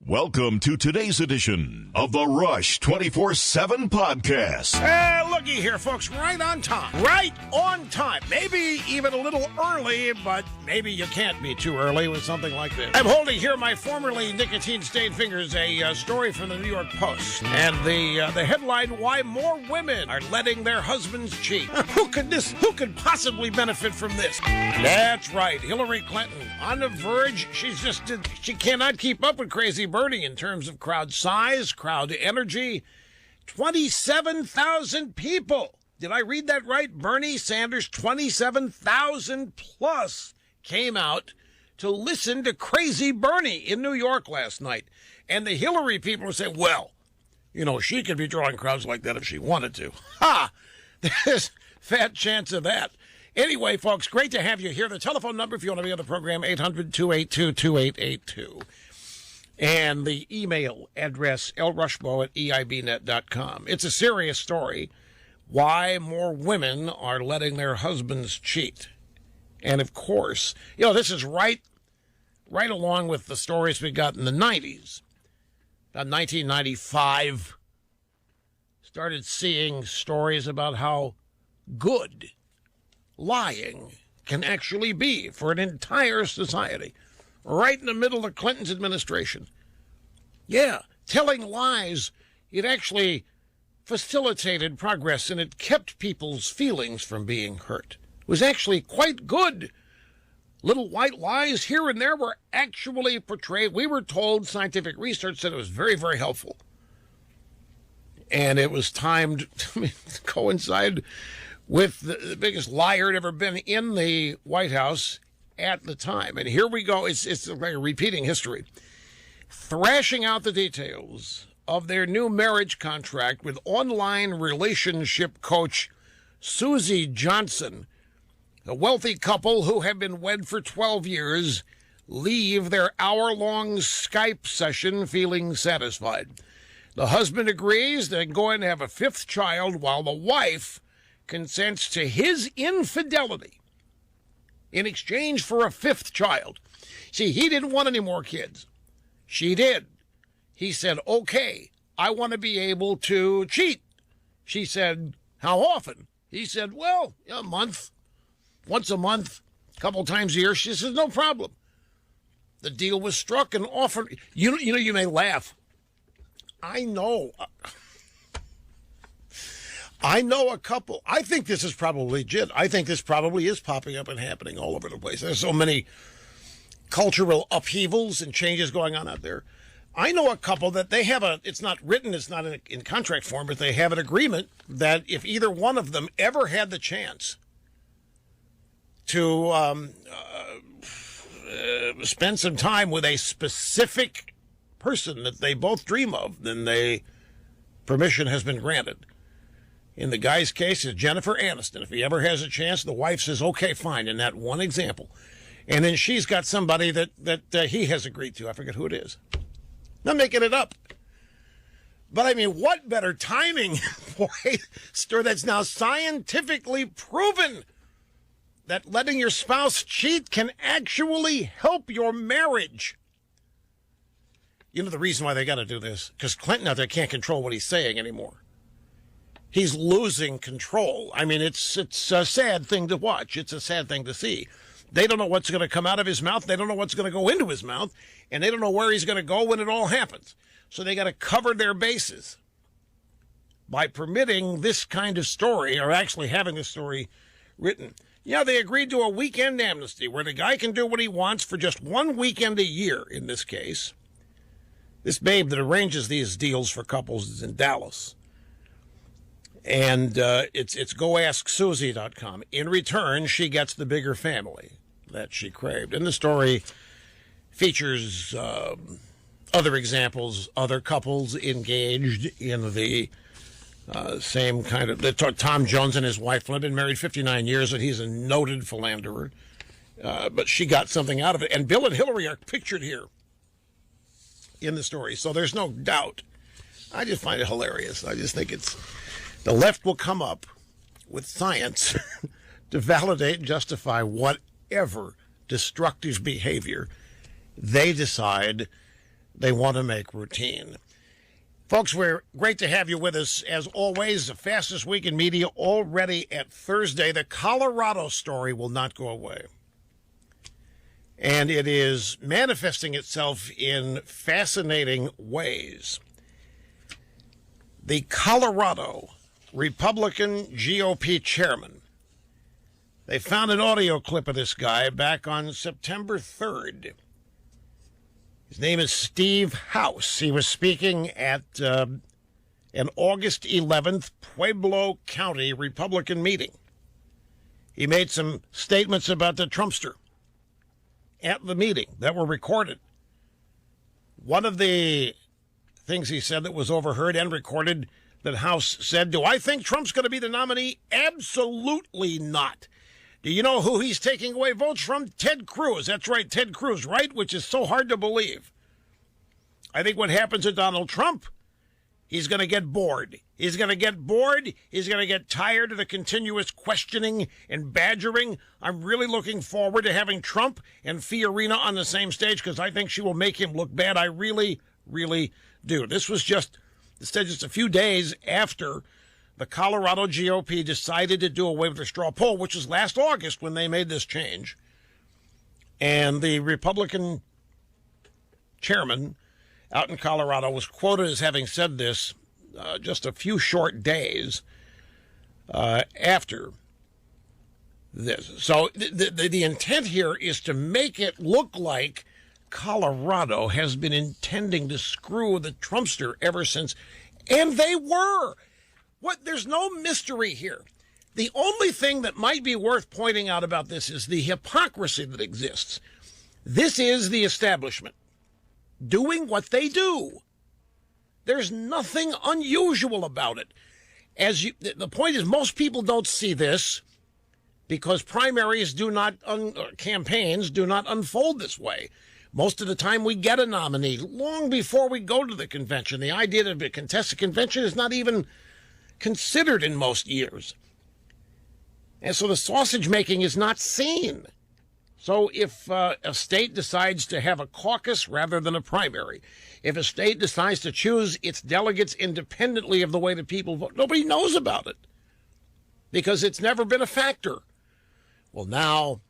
Welcome to today's edition of the Rush 24/7 podcast. Looky here, folks, right on time. Right on time. Maybe even a little early, but maybe you can't be too early with something like this. I'm holding here my formerly nicotine-stained fingers, a story from the New York Post. And the headline, Why More Women Are Letting Their Husbands Cheat. Who could possibly benefit from this? That's right, Hillary Clinton. On the verge, she cannot keep up with Crazy Bernie in terms of crowd size, crowd energy. 27,000 people. Did I read that right? Bernie Sanders, 27,000 plus came out to listen to Crazy Bernie in New York last night. And the Hillary people are saying, well, you know, she could be drawing crowds like that if she wanted to. Ha! There's fat chance of that. Anyway, folks, great to have you here. The telephone number, if you want to be on the program, 800-282-2882. And the email address, lrushmo@eibnet.com. It's a serious story. Why more women are letting their husbands cheat. And, of course, you know, this is right along with the stories we got in the 90s. About 1995, started seeing stories about how good lying can actually be for an entire society. Right in the middle of Clinton's administration. Yeah, telling lies, it actually facilitated progress and it kept people's feelings from being hurt. It was actually quite good. Little white lies here and there were actually portrayed. We were told, scientific research said it was very, very helpful. And it was timed to coincide with the biggest liar had ever been in the White House at the time. And here we go. It's like a repeating history. Thrashing out the details of their new marriage contract with online relationship coach Susie Johnson. A wealthy couple who have been wed for 12 years leave their hour-long Skype session feeling satisfied. The husband agrees they're going to have a fifth child while the wife consents to his infidelity in exchange for a fifth child. See, he didn't want any more kids. She did. He said, okay, I want to be able to cheat. She said, how often? He said, well, a month, once a month, a couple times a year. She says, no problem. The deal was struck and offered. You know, you may laugh. I know a couple. I think this is probably legit. I think this probably is popping up and happening all over the place. There's so many cultural upheavals and changes going on out there. I know a couple that they have it's not written, it's not in contract form, but they have an agreement that if either one of them ever had the chance to spend some time with a specific person that they both dream of, then permission has been granted. In the guy's case, it's Jennifer Aniston. If he ever has a chance, the wife says, okay, fine, in that one example. And then she's got somebody that he has agreed to. I forget who it is. I'm making it up. But, I mean, what better timing for a story that's now scientifically proven that letting your spouse cheat can actually help your marriage. You know the reason why they got to do this? Because Clinton out there can't control what he's saying anymore. He's losing control. I mean, it's a sad thing to watch. It's a sad thing to see. They don't know what's going to come out of his mouth. They don't know what's going to go into his mouth. And they don't know where he's going to go when it all happens. So they got to cover their bases by permitting this kind of story, or actually having the story written. Yeah, they agreed to a weekend amnesty where the guy can do what he wants for just one weekend a year in this case. This babe that arranges these deals for couples is in Dallas. And it's goasksusie.com. In return, she gets the bigger family that she craved. And the story features other examples, other couples engaged in the same kind of... Tom Jones and his wife have been married 59 years, and he's a noted philanderer. But she got something out of it. And Bill and Hillary are pictured here in the story. So there's no doubt. I just find it hilarious. I just think it's... The left will come up with science to validate and justify whatever destructive behavior they decide they want to make routine. Folks, we're great to have you with us. As always, the fastest week in media already at Thursday. The Colorado story will not go away. And it is manifesting itself in fascinating ways. The Colorado Republican GOP chairman, they found an audio clip of this guy back on September 3rd. His name is Steve House. He was speaking at an August 11th Pueblo County Republican meeting. He made some statements about the Trumpster at the meeting that were recorded. One of the things he said that was overheard and recorded, that House said, "Do I think Trump's going to be the nominee? Absolutely not. Do you know who he's taking away votes from? Ted Cruz." That's right, Ted Cruz, right? Which is so hard to believe. I think what happens to Donald Trump, he's going to get bored. He's going to get bored. He's going to get tired of the continuous questioning and badgering. I'm really looking forward to having Trump and Fiorina on the same stage because I think she will make him look bad. I really, really do. This was just a few days after the Colorado GOP decided to do away with the straw poll, which was last August when they made this change. And the Republican chairman out in Colorado was quoted as having said this just a few short days after this. So the intent here is to make it look like Colorado has been intending to screw the Trumpster ever since, and they were. There's no mystery here. The only thing that might be worth pointing out about this is the hypocrisy that exists. This is the establishment doing what they do. There's nothing unusual about it. The point is, most people don't see this because primaries campaigns do not unfold this way. Most of the time we get a nominee long before we go to the convention. The idea of a contested convention is not even considered in most years. And so the sausage making is not seen. So if a state decides to have a caucus rather than a primary, if a state decides to choose its delegates independently of the way that people vote, nobody knows about it because it's never been a factor. Well, now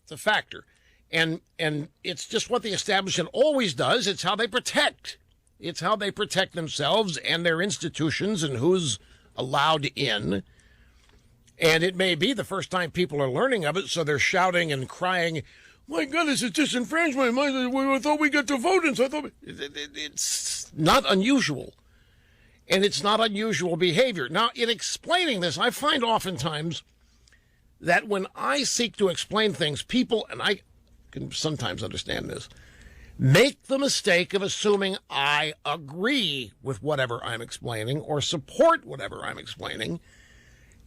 it's a factor. And it's just what the establishment always does. It's how they protect. It's how they protect themselves and their institutions and who's allowed in. And it may be the first time people are learning of it, so they're shouting and crying, "My goodness, it's disenfranchisement. I thought we got to vote." And so I thought it's not unusual. And it's not unusual behavior. Now, in explaining this, I find oftentimes that when I seek to explain things, people, and I can sometimes understand this, make the mistake of assuming I agree with whatever I'm explaining or support whatever I'm explaining.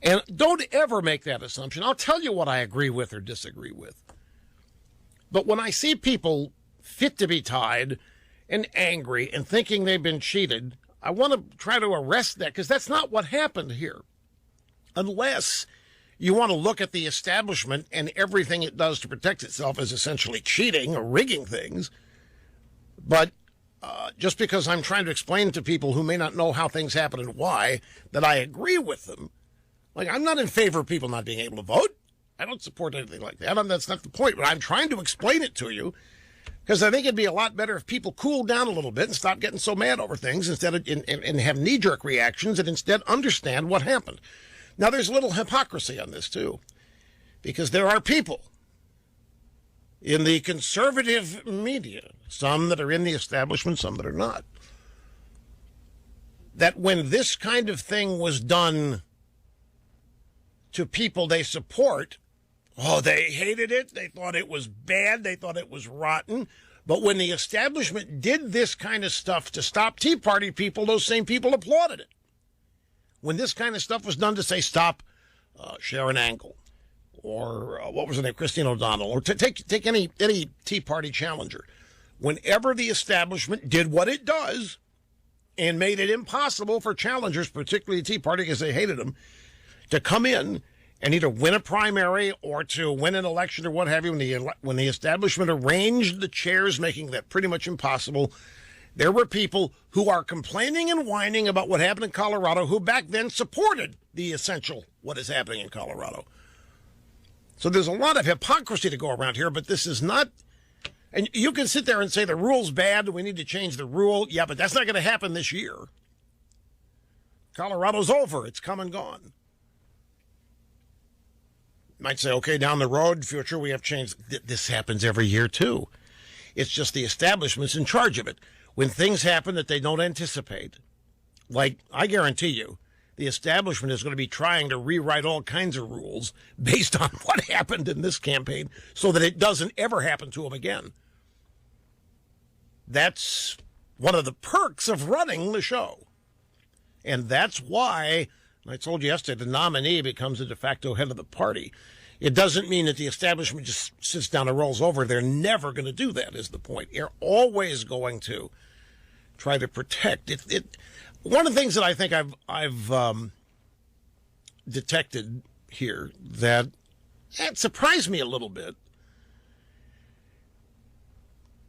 And don't ever make that assumption. I'll tell you what I agree with or disagree with. But when I see people fit to be tied and angry and thinking they've been cheated, I want to try to arrest that because that's not what happened here. Unless you want to look at the establishment and everything it does to protect itself as essentially cheating or rigging things. But just because I'm trying to explain to people who may not know how things happen and why that I agree with them, like I'm not in favor of people not being able to vote. I don't support anything like that. That's not the point. But I'm trying to explain it to you because I think it'd be a lot better if people cool down a little bit and stop getting so mad over things instead of and have knee-jerk reactions and instead understand what happened. Now, there's a little hypocrisy on this, too, because there are people in the conservative media, some that are in the establishment, some that are not, that when this kind of thing was done to people they support, they hated it, they thought it was bad, they thought it was rotten. But when the establishment did this kind of stuff to stop Tea Party people, those same people applauded it. When this kind of stuff was done to say stop Sharon Angle or what was her name, Christine O'Donnell, or take any Tea Party challenger, whenever the establishment did what it does and made it impossible for challengers, particularly the Tea Party because they hated them, to come in and either win a primary or to win an election or what have you, when the establishment arranged the chairs, making that pretty much impossible, There were people who are complaining and whining about what happened in Colorado who back then supported the essential what is happening in Colorado. So there's a lot of hypocrisy to go around here, but this is not... And you can sit there and say the rule's bad, we need to change the rule. Yeah, but that's not going to happen this year. Colorado's over. It's come and gone. You might say, okay, down the road, future, we have changed. This happens every year, too. It's just the establishment's in charge of it. When things happen that they don't anticipate, like, I guarantee you, the establishment is going to be trying to rewrite all kinds of rules based on what happened in this campaign so that it doesn't ever happen to them again. That's one of the perks of running the show. And that's why, I told you yesterday, the nominee becomes the de facto head of the party. It doesn't mean that the establishment just sits down and rolls over. They're never going to do that, is the point. They're always going to try to protect it. One of the things that I think I've detected here that surprised me a little bit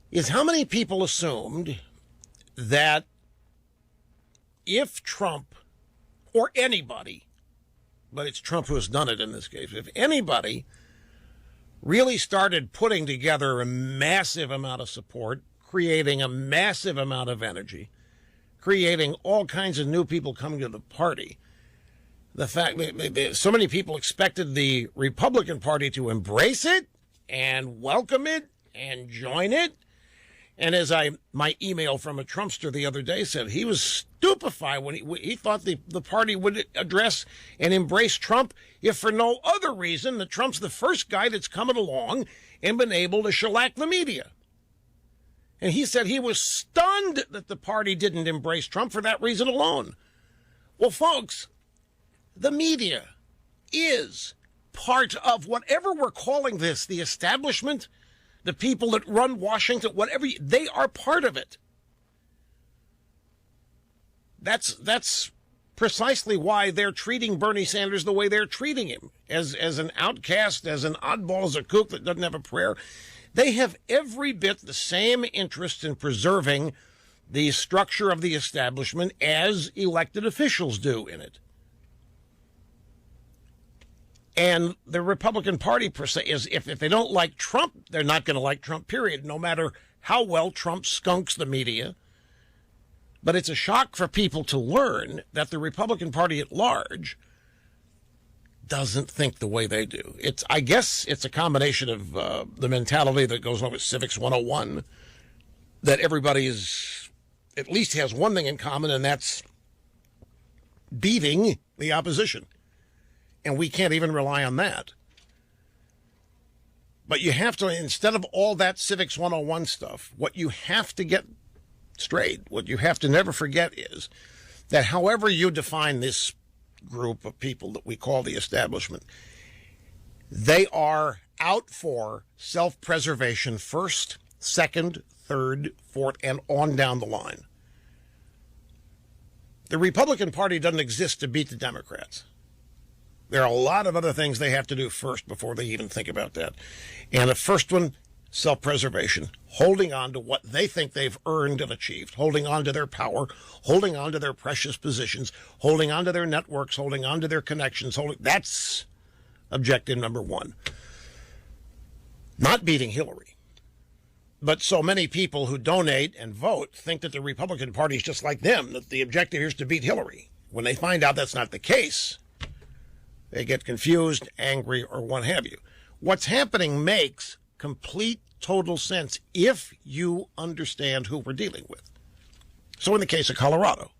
is how many people assumed that if Trump or anybody, but it's Trump who has done it in this case, if anybody really started putting together a massive amount of support, creating a massive amount of energy, creating all kinds of new people coming to the party, the fact that so many people expected the Republican Party to embrace it and welcome it and join it. And as my email from a Trumpster the other day said, he was stupefied when he thought the party would address and embrace Trump, if for no other reason that Trump's the first guy that's coming along and been able to shellac the media. And he said he was stunned that the party didn't embrace Trump for that reason alone. Well, folks, the media is part of whatever we're calling this, the establishment, the people that run Washington, whatever, they are part of it. That's precisely why they're treating Bernie Sanders the way they're treating him, as an outcast, as an oddball, as a kook that doesn't have a prayer. They have every bit the same interest in preserving the structure of the establishment as elected officials do in it. And the Republican Party, per se, is if they don't like Trump, they're not going to like Trump, period, no matter how well Trump skunks the media. But it's a shock for people to learn that the Republican Party at large doesn't think the way they do. I guess it's a combination of the mentality that goes along with Civics 101, that everybody at least has one thing in common, and that's beating the opposition. And we can't even rely on that. But you have to, instead of all that Civics 101 stuff, what you have to get straight, what you have to never forget is that however you define this group of people that we call the establishment, they are out for self-preservation first, second, third, fourth, and on down the line. The Republican Party doesn't exist to beat the Democrats. There are a lot of other things they have to do first before they even think about that. And the first one, self-preservation, holding on to what they think they've earned and achieved, holding on to their power, holding on to their precious positions, holding on to their networks, holding on to their connections. That's objective number one. Not beating Hillary. But so many people who donate and vote think that the Republican Party is just like them, that the objective here is to beat Hillary. When they find out that's not the case, they get confused, angry, or what have you. What's happening makes complete, total sense if you understand who we're dealing with. So in the case of Colorado,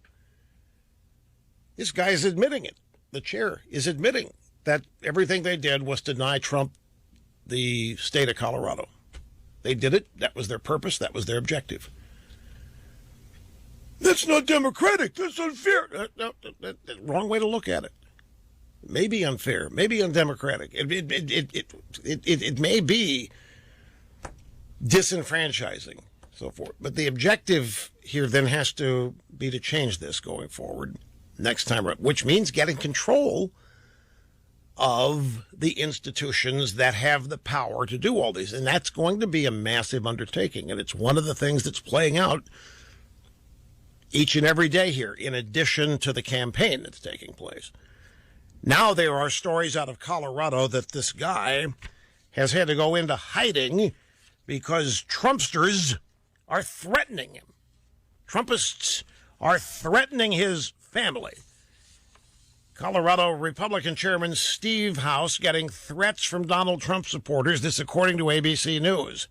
this guy is admitting it. The chair is admitting that everything they did was deny Trump the state of Colorado. They did it. That was their purpose. That was their objective. That's not democratic. That's unfair. Wrong way to look at it. Maybe unfair, maybe undemocratic. It may be disenfranchising, so forth. But the objective here then has to be to change this going forward next time around, which means getting control of the institutions that have the power to do all these. And that's going to be a massive undertaking. And it's one of the things that's playing out each and every day here, in addition to the campaign that's taking place. Now there are stories out of Colorado that this guy has had to go into hiding because Trumpsters are threatening him. Trumpists are threatening his family. Colorado Republican Chairman Steve House getting threats from Donald Trump supporters, this according to ABC News.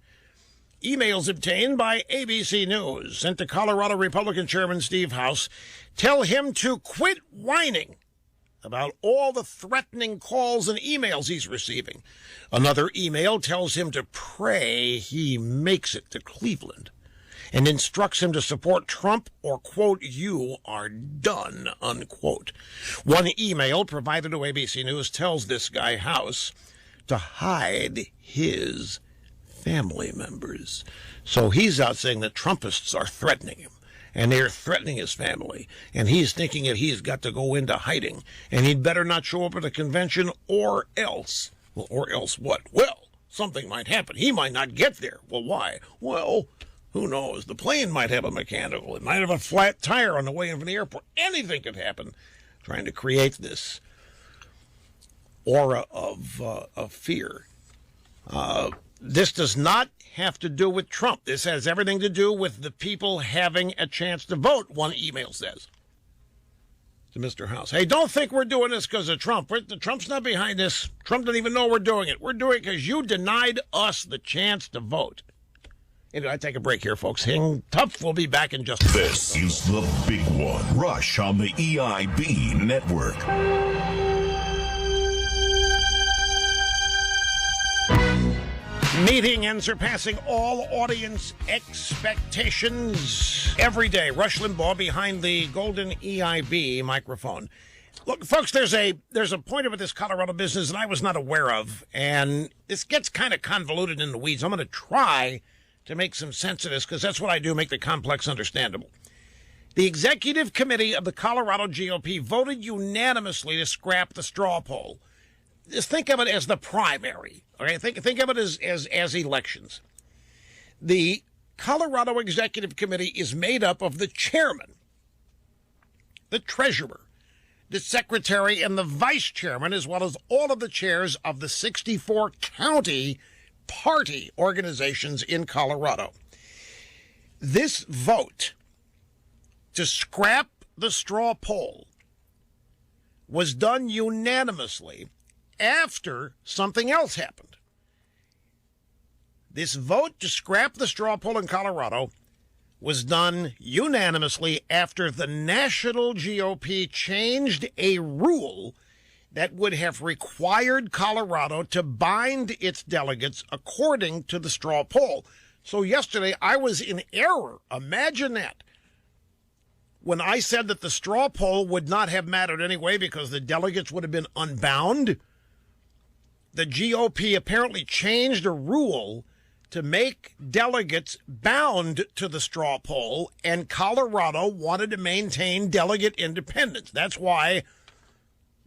Emails obtained by ABC News sent to Colorado Republican Chairman Steve House tell him to quit whining about all the threatening calls and emails he's receiving. Another email tells him to pray he makes it to Cleveland and instructs him to support Trump or, quote, you are done, unquote. One email provided to ABC News tells this guy House to hide his family members. So he's out saying that Trumpists are threatening him, and they're threatening his family, and he's thinking that he's got to go into hiding, and he'd better not show up at a convention or else. Well, or else what? Well, something might happen. He might not get there. Well, why? Well, who knows? The plane might have a mechanical. It might have a flat tire on the way in from the airport. Anything could happen. Trying to create this aura of fear. This does not have to do with Trump. This has everything to do with the people having a chance to vote, one email says to Mr. House. Hey, don't think we're doing this because of Trump. Trump's not behind this. Trump doesn't even know we're doing it. We're doing it because you denied us the chance to vote. Anyway, I take a break here, folks. Hang tough. We'll be back in just a minute. This is the big one. Rush on the EIB network. Meeting and surpassing all audience expectations every day. Rush Limbaugh behind the golden EIB microphone. Look, folks, there's a point about this Colorado business that I was not aware of, and this gets kind of convoluted in the weeds. I'm going to try to make some sense of this because that's what I do, make the complex understandable. The executive committee of the Colorado GOP voted unanimously to scrap the straw poll. Just think of it as the primary. Okay, think of it as elections. The Colorado Executive Committee is made up of the chairman, the treasurer, the secretary, and the vice chairman, as well as all of the chairs of the 64 county party organizations in Colorado. This vote to scrap the straw poll was done unanimously after something else happened. This vote to scrap the straw poll in Colorado was done unanimously after the national GOP changed a rule that would have required Colorado to bind its delegates according to the straw poll. So yesterday I was in error. Imagine that. When I said that the straw poll would not have mattered anyway because the delegates would have been unbound, the GOP apparently changed a rule to make delegates bound to the straw poll, and Colorado wanted to maintain delegate independence. That's why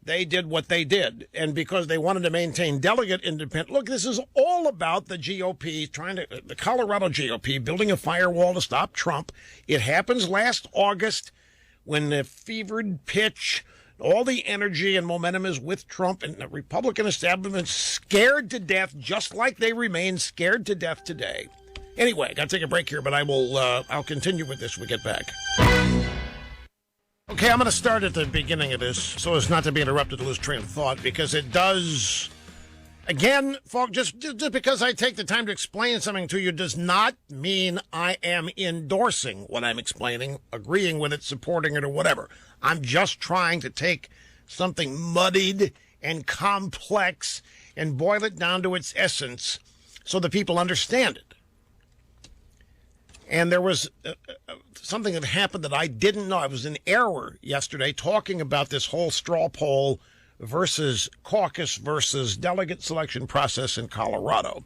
they did what they did. And because they wanted to maintain delegate independence, look, this is all about the GOP the Colorado GOP building a firewall to stop Trump. It happens last August when the fevered pitch, all the energy and momentum is with Trump, and the Republican establishment scared to death, just like they remain scared to death today. Anyway, got to take a break here, but I'll continue with this when we get back. Okay, I'm going to start at the beginning of this so as not to be interrupted to lose train of thought, because it does, again, folks, just because I take the time to explain something to you does not mean I am endorsing what I'm explaining, agreeing with it, supporting it, or whatever. I'm just trying to take something muddied and complex and boil it down to its essence so that people understand it. And there was something that happened that I didn't know. I was in error yesterday talking about this whole straw poll versus caucus versus delegate selection process in Colorado.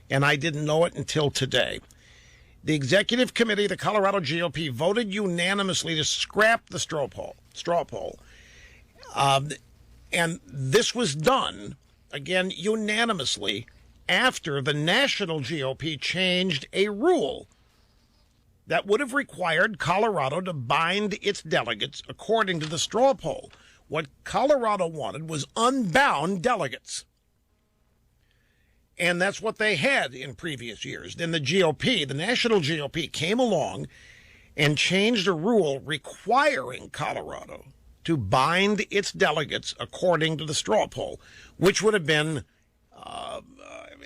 And I didn't know it until today. The executive committee of the Colorado GOP voted unanimously to scrap the straw poll. And this was done, again, unanimously after the national GOP changed a rule that would have required Colorado to bind its delegates according to the straw poll. What Colorado wanted was unbound delegates. And that's what they had in previous years. Then the GOP, the national GOP, came along and changed a rule requiring Colorado to bind its delegates according to the straw poll, which would have been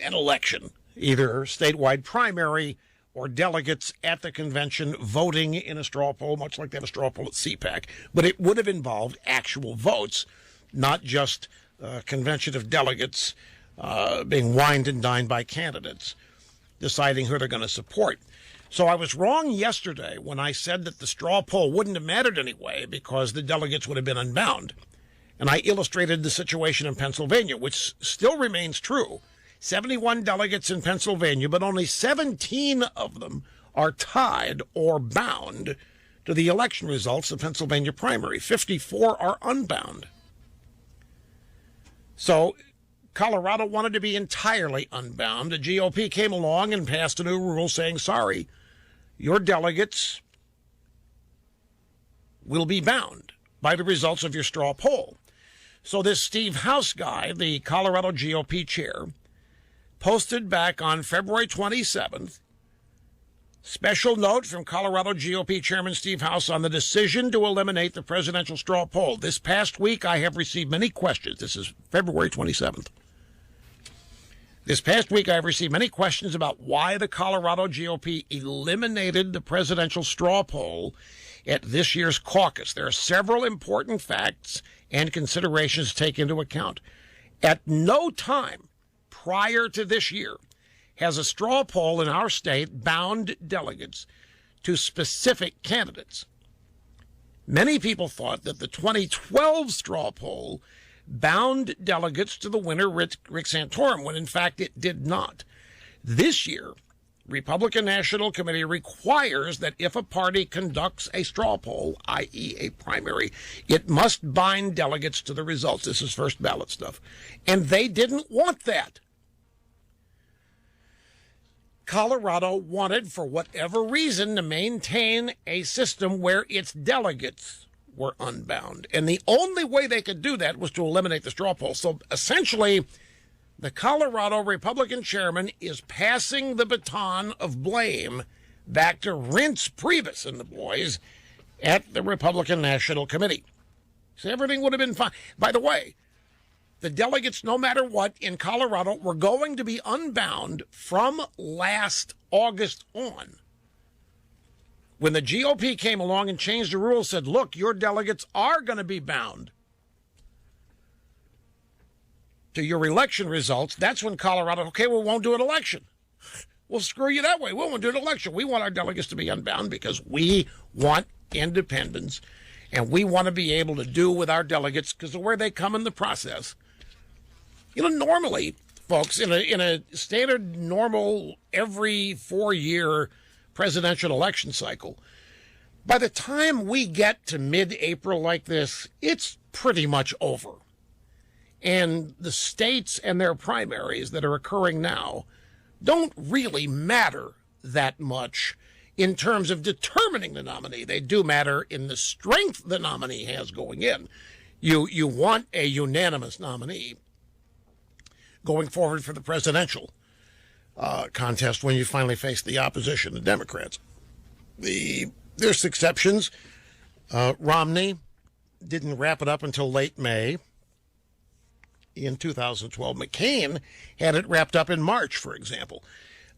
an election, either statewide primary or delegates at the convention voting in a straw poll, much like they have a straw poll at CPAC. But it would have involved actual votes, not just a convention of delegates being wined and dined by candidates, deciding who they're going to support. So I was wrong yesterday when I said that the straw poll wouldn't have mattered anyway because the delegates would have been unbound. And I illustrated the situation in Pennsylvania, which still remains true. 71 delegates in Pennsylvania, but only 17 of them are tied or bound to the election results of Pennsylvania primary. 54 are unbound. So Colorado wanted to be entirely unbound. The GOP came along and passed a new rule saying, sorry, your delegates will be bound by the results of your straw poll. So this Steve House guy, the Colorado GOP chair, posted back on February 27th, special note from Colorado GOP Chairman Steve House on the decision to eliminate the presidential straw poll. This past week, I have received many questions. This is February 27th. This past week, I have received many questions about why the Colorado GOP eliminated the presidential straw poll at this year's caucus. There are several important facts and considerations to take into account. At no time prior to this year has a straw poll in our state bound delegates to specific candidates. Many people thought that the 2012 straw poll bound delegates to the winner, Rick Santorum, when in fact it did not. This year, Republican National Committee requires that if a party conducts a straw poll, i.e. a primary, it must bind delegates to the results. This is first ballot stuff. And they didn't want that. Colorado wanted, for whatever reason, to maintain a system where its delegates were unbound. And the only way they could do that was to eliminate the straw poll. So essentially, the Colorado Republican chairman is passing the baton of blame back to Reince Priebus and the boys at the Republican National Committee. So everything would have been fine. By the way, the delegates, no matter what, in Colorado were going to be unbound from last August on. When the GOP came along and changed the rules, said, look, your delegates are going to be bound to your election results, that's when Colorado, okay, we won't do an election. We'll screw you that way. We won't do an election. We want our delegates to be unbound because we want independence and we want to be able to do with our delegates because of where they come in the process. You know, normally, folks, in a standard, normal, every 4-year presidential election cycle, by the time we get to mid-April like this, it's pretty much over. And the states and their primaries that are occurring now don't really matter that much in terms of determining the nominee. They do matter in the strength the nominee has going in. You want a unanimous nominee going forward for the presidential contest when you finally face the opposition, the Democrats. There's exceptions. Romney didn't wrap it up until late May in 2012. McCain had it wrapped up in March, for example.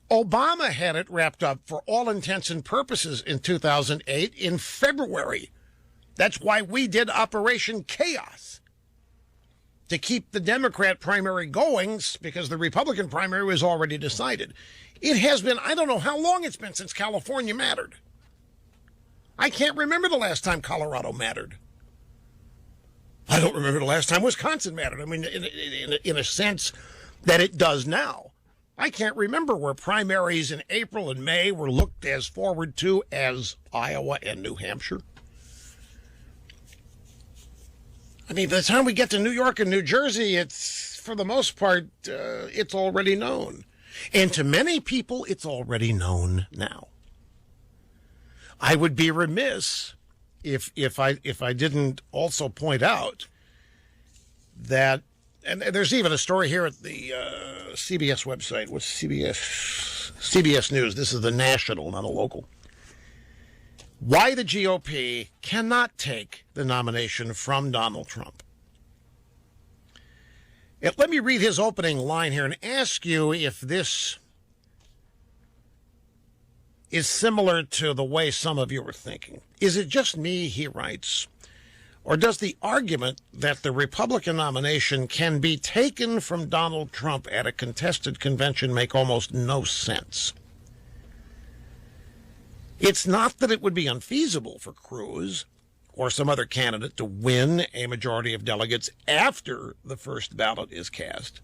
Obama had it wrapped up for all intents and purposes in 2008 in February. That's why we did Operation Chaos, to keep the Democrat primary going because the Republican primary was already decided. It has been, I don't know how long it's been since California mattered. I can't remember the last time Colorado mattered. I don't remember the last time Wisconsin mattered. I mean, in a sense that it does now. I can't remember where primaries in April and May were looked as forward to as Iowa and New Hampshire. I mean, by the time we get to New York and New Jersey, it's, for the most part, it's already known. And to many people, it's already known now. I would be remiss if I didn't also point out that, and there's even a story here at the CBS website. What's CBS News? This is the national, not a local. Why the GOP cannot take the nomination from Donald Trump. Let me read his opening line here and ask you if this is similar to the way some of you are thinking. Is it just me, he writes, or does the argument that the Republican nomination can be taken from Donald Trump at a contested convention make almost no sense? It's not that it would be unfeasible for Cruz or some other candidate to win a majority of delegates after the first ballot is cast.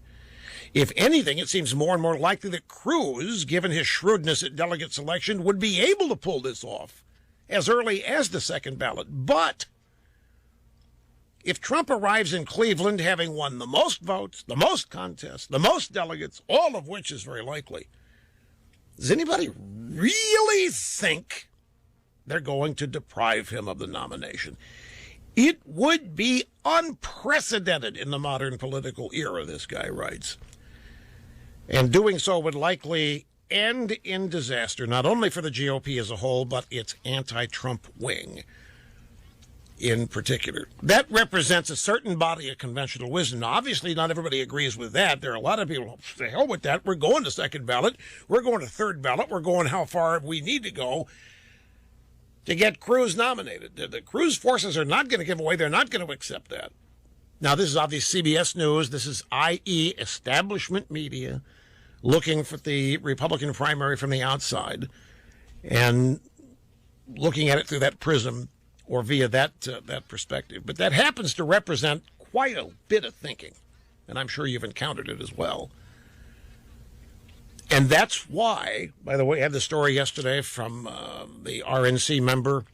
If anything, it seems more and more likely that Cruz, given his shrewdness at delegate selection, would be able to pull this off as early as the second ballot. But if Trump arrives in Cleveland having won the most votes, the most contests, the most delegates, all of which is very likely, does anybody really think they're going to deprive him of the nomination? It would be unprecedented in the modern political era, this guy writes. And doing so would likely end in disaster, not only for the GOP as a whole, but its anti-Trump wing in particular. That represents a certain body of conventional wisdom. Now, obviously, not everybody agrees with that. There are a lot of people, to hell with that. We're going to second ballot. We're going to third ballot. We're going how far we need to go to get Cruz nominated. The Cruz forces are not going to give away. They're not going to accept that. Now, this is obviously CBS News. This is i.e. establishment media looking for the Republican primary from the outside and looking at it through that prism or via that perspective. But that happens to represent quite a bit of thinking, and I'm sure you've encountered it as well. And that's why, by the way, I had the story yesterday from the RNC member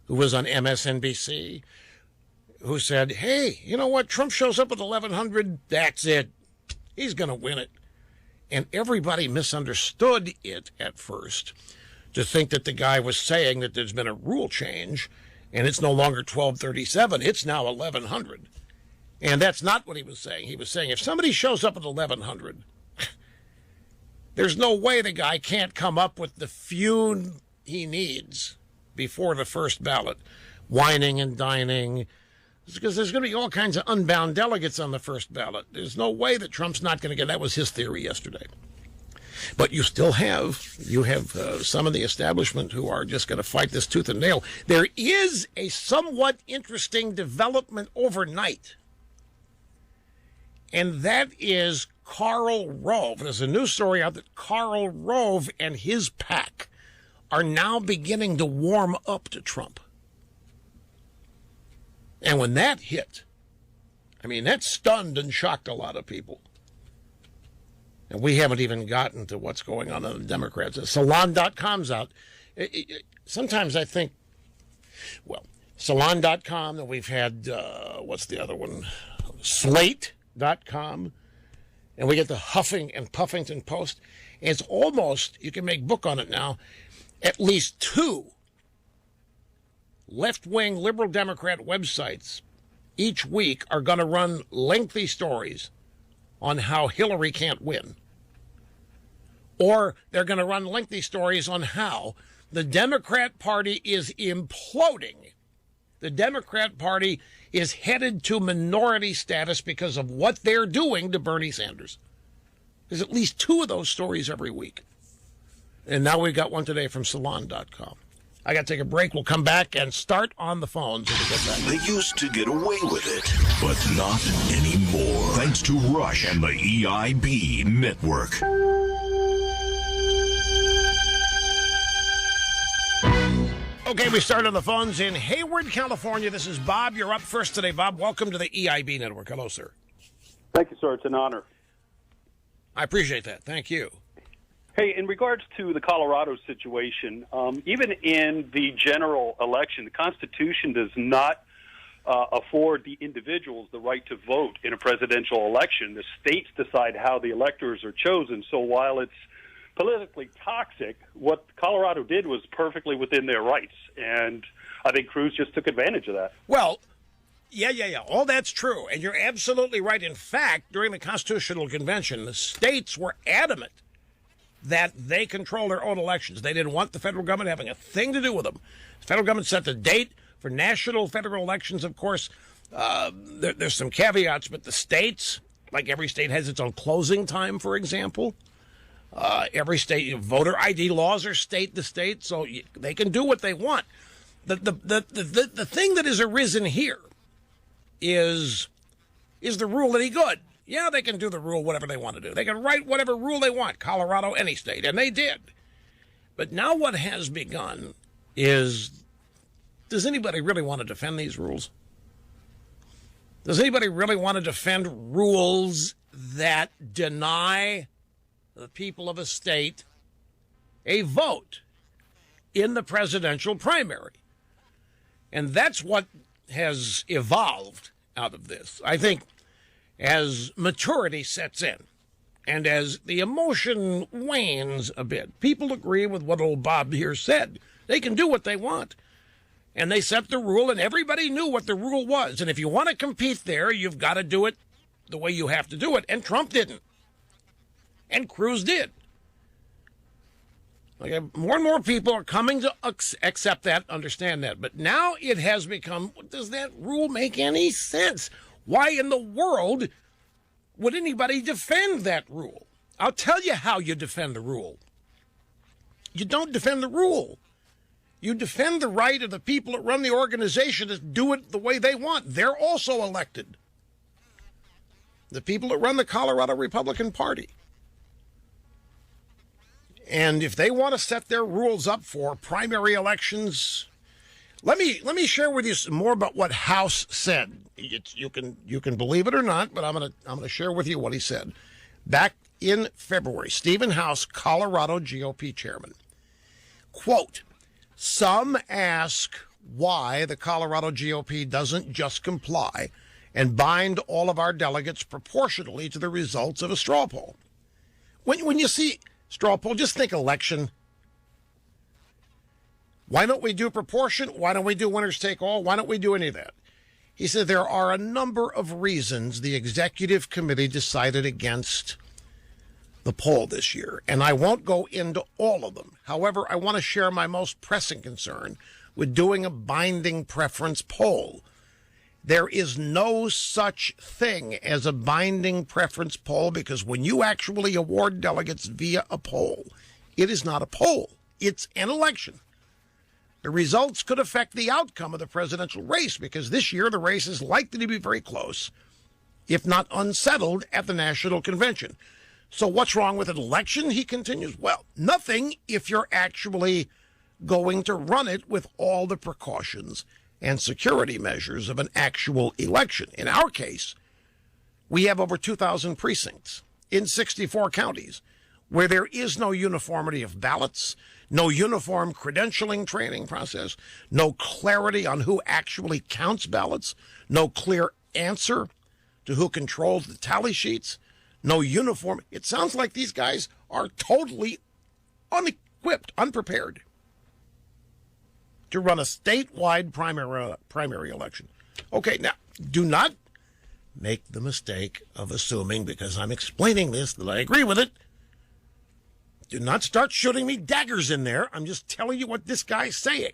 who was on MSNBC, who said, hey, you know what? Trump shows up at 1,100. That's it. He's going to win it. And everybody misunderstood it at first to think that the guy was saying that there's been a rule change and it's no longer 1,237. It's now 1,100. And that's not what he was saying. He was saying if somebody shows up at 1,100, there's no way the guy can't come up with the few he needs before the first ballot, whining and dining, because there's going to be all kinds of unbound delegates on the first ballot. There's no way that Trump's not going to get. That was his theory yesterday. But you still have some of the establishment who are just going to fight this tooth and nail. There is a somewhat interesting development overnight, and that is Karl Rove. There's a news story out that Karl Rove and his pack are now beginning to warm up to Trump. And when that hit, I mean, that stunned and shocked a lot of people. And we haven't even gotten to what's going on the Democrats. Salon.com's out. Sometimes I think, well, Salon.com, and we've had, what's the other one? Slate.com. And we get the Huffing and Puffington Post. And it's almost, you can make book on it now, at least two left-wing liberal Democrat websites each week are going to run lengthy stories on how Hillary can't win. Or they're going to run lengthy stories on how the Democrat Party is imploding. The Democrat Party is headed to minority status because of what they're doing to Bernie Sanders. There's at least two of those stories every week. And now we've got one today from Salon.com. I got to take a break. We'll come back and start on the phones. They used to get away with it, but not anymore. Thanks to Rush and the EIB network. Okay, we start on the phones in Hayward, California. This is Bob. You're up first today, Bob. Welcome to the EIB network. Hello, sir. Thank you, sir. It's an honor. I appreciate that. Thank you. Hey, in regards to the Colorado situation, even in the general election, the Constitution does not afford the individuals the right to vote in a presidential election. The states decide how the electors are chosen. So while it's politically toxic, what Colorado did was perfectly within their rights. And I think Cruz just took advantage of that. Well, yeah. All that's true. And you're absolutely right. In fact, during the Constitutional Convention, the states were adamant that they control their own elections. They didn't want the federal government having a thing to do with them. The federal government set the date for national federal elections, of course. There's some caveats, but the states, like every state, has its own closing time, for example. Every state, voter ID laws are state to state, so they can do what they want. The thing that has arisen here is the rule any good? Yeah, they can do the rule whatever they want to do. They can write whatever rule they want, Colorado, any state, and they did. But now what has begun is, does anybody really want to defend these rules? Does anybody really want to defend rules that deny the people of a state a vote in the presidential primary? And that's what has evolved out of this. I think as maturity sets in and as the emotion wanes a bit, people agree with what old Bob here said. They can do what they want. And they set the rule, and everybody knew what the rule was. And if you want to compete there, you've got to do it the way you have to do it. And Trump didn't. And Cruz did. Like, more and more people are coming to accept that, understand that. But now it has become, does that rule make any sense? Why in the world would anybody defend that rule? I'll tell you how you defend the rule. You don't defend the rule. You defend the right of the people that run the organization to do it the way they want. They're also elected. The people that run the Colorado Republican Party. And if they want to set their rules up for primary elections, let me share with you some more about what House said. You can believe it or not, but I'm gonna share with you what he said back in February. Stephen House, Colorado GOP chairman, quote, "Some ask why the Colorado GOP doesn't just comply and bind all of our delegates proportionally to the results of a straw poll. When you see straw poll, just think election. Why don't we do proportion? Why don't we do winners take all? Why don't we do any of that?" He said there are a number of reasons the executive committee decided against the poll this year, and I won't go into all of them. However, I want to share my most pressing concern with doing a binding preference poll. There is no such thing as a binding preference poll, because when you actually award delegates via a poll, it is not a poll. It's an election. The results could affect the outcome of the presidential race, because this year the race is likely to be very close, if not unsettled, at the national convention. So what's wrong with an election, he continues? Well, nothing if you're actually going to run it with all the precautions and security measures of an actual election. In our case, we have over 2,000 precincts in 64 counties where there is no uniformity of ballots, no uniform credentialing training process, no clarity on who actually counts ballots, no clear answer to who controls the tally sheets, no uniform. It sounds like these guys are totally unequipped, unprepared to run a statewide primary election. Okay, now, do not make the mistake of assuming, because I'm explaining this, that I agree with it. Do not start shooting me daggers in there. I'm just telling you what this guy's saying.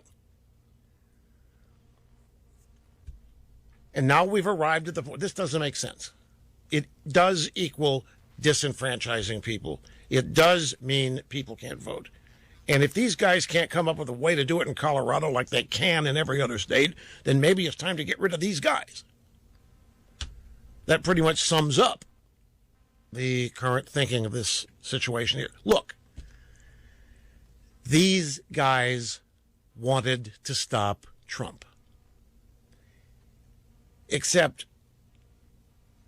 And now we've arrived at the point. This doesn't make sense. It does equal disenfranchising people. It does mean people can't vote. And if these guys can't come up with a way to do it in Colorado like they can in every other state, then maybe it's time to get rid of these guys. That pretty much sums up the current thinking of this situation here. Look, these guys wanted to stop Trump. Except,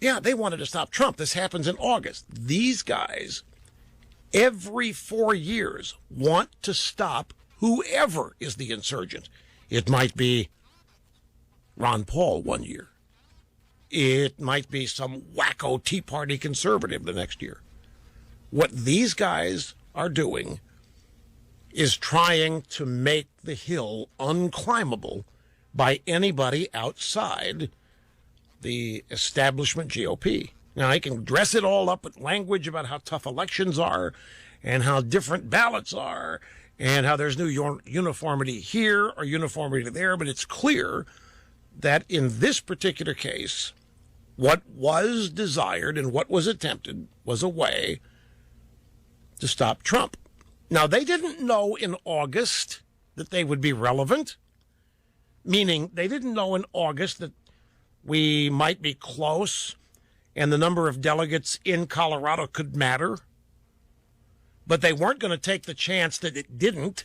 yeah, they wanted to stop Trump. This happens in August. These guys, every 4 years, want to stop whoever is the insurgent. It might be Ron Paul one year. It might be some wacko Tea Party conservative the next year. What these guys are doing is trying to make the hill unclimbable by anybody outside the establishment GOP. Now, I can dress it all up with language about how tough elections are and how different ballots are and how there's no uniformity here or uniformity there, but it's clear that in this particular case, what was desired and what was attempted was a way to stop Trump. Now, they didn't know in August that they would be relevant, meaning they didn't know in August that we might be close and the number of delegates in Colorado could matter, but they weren't going to take the chance that it didn't.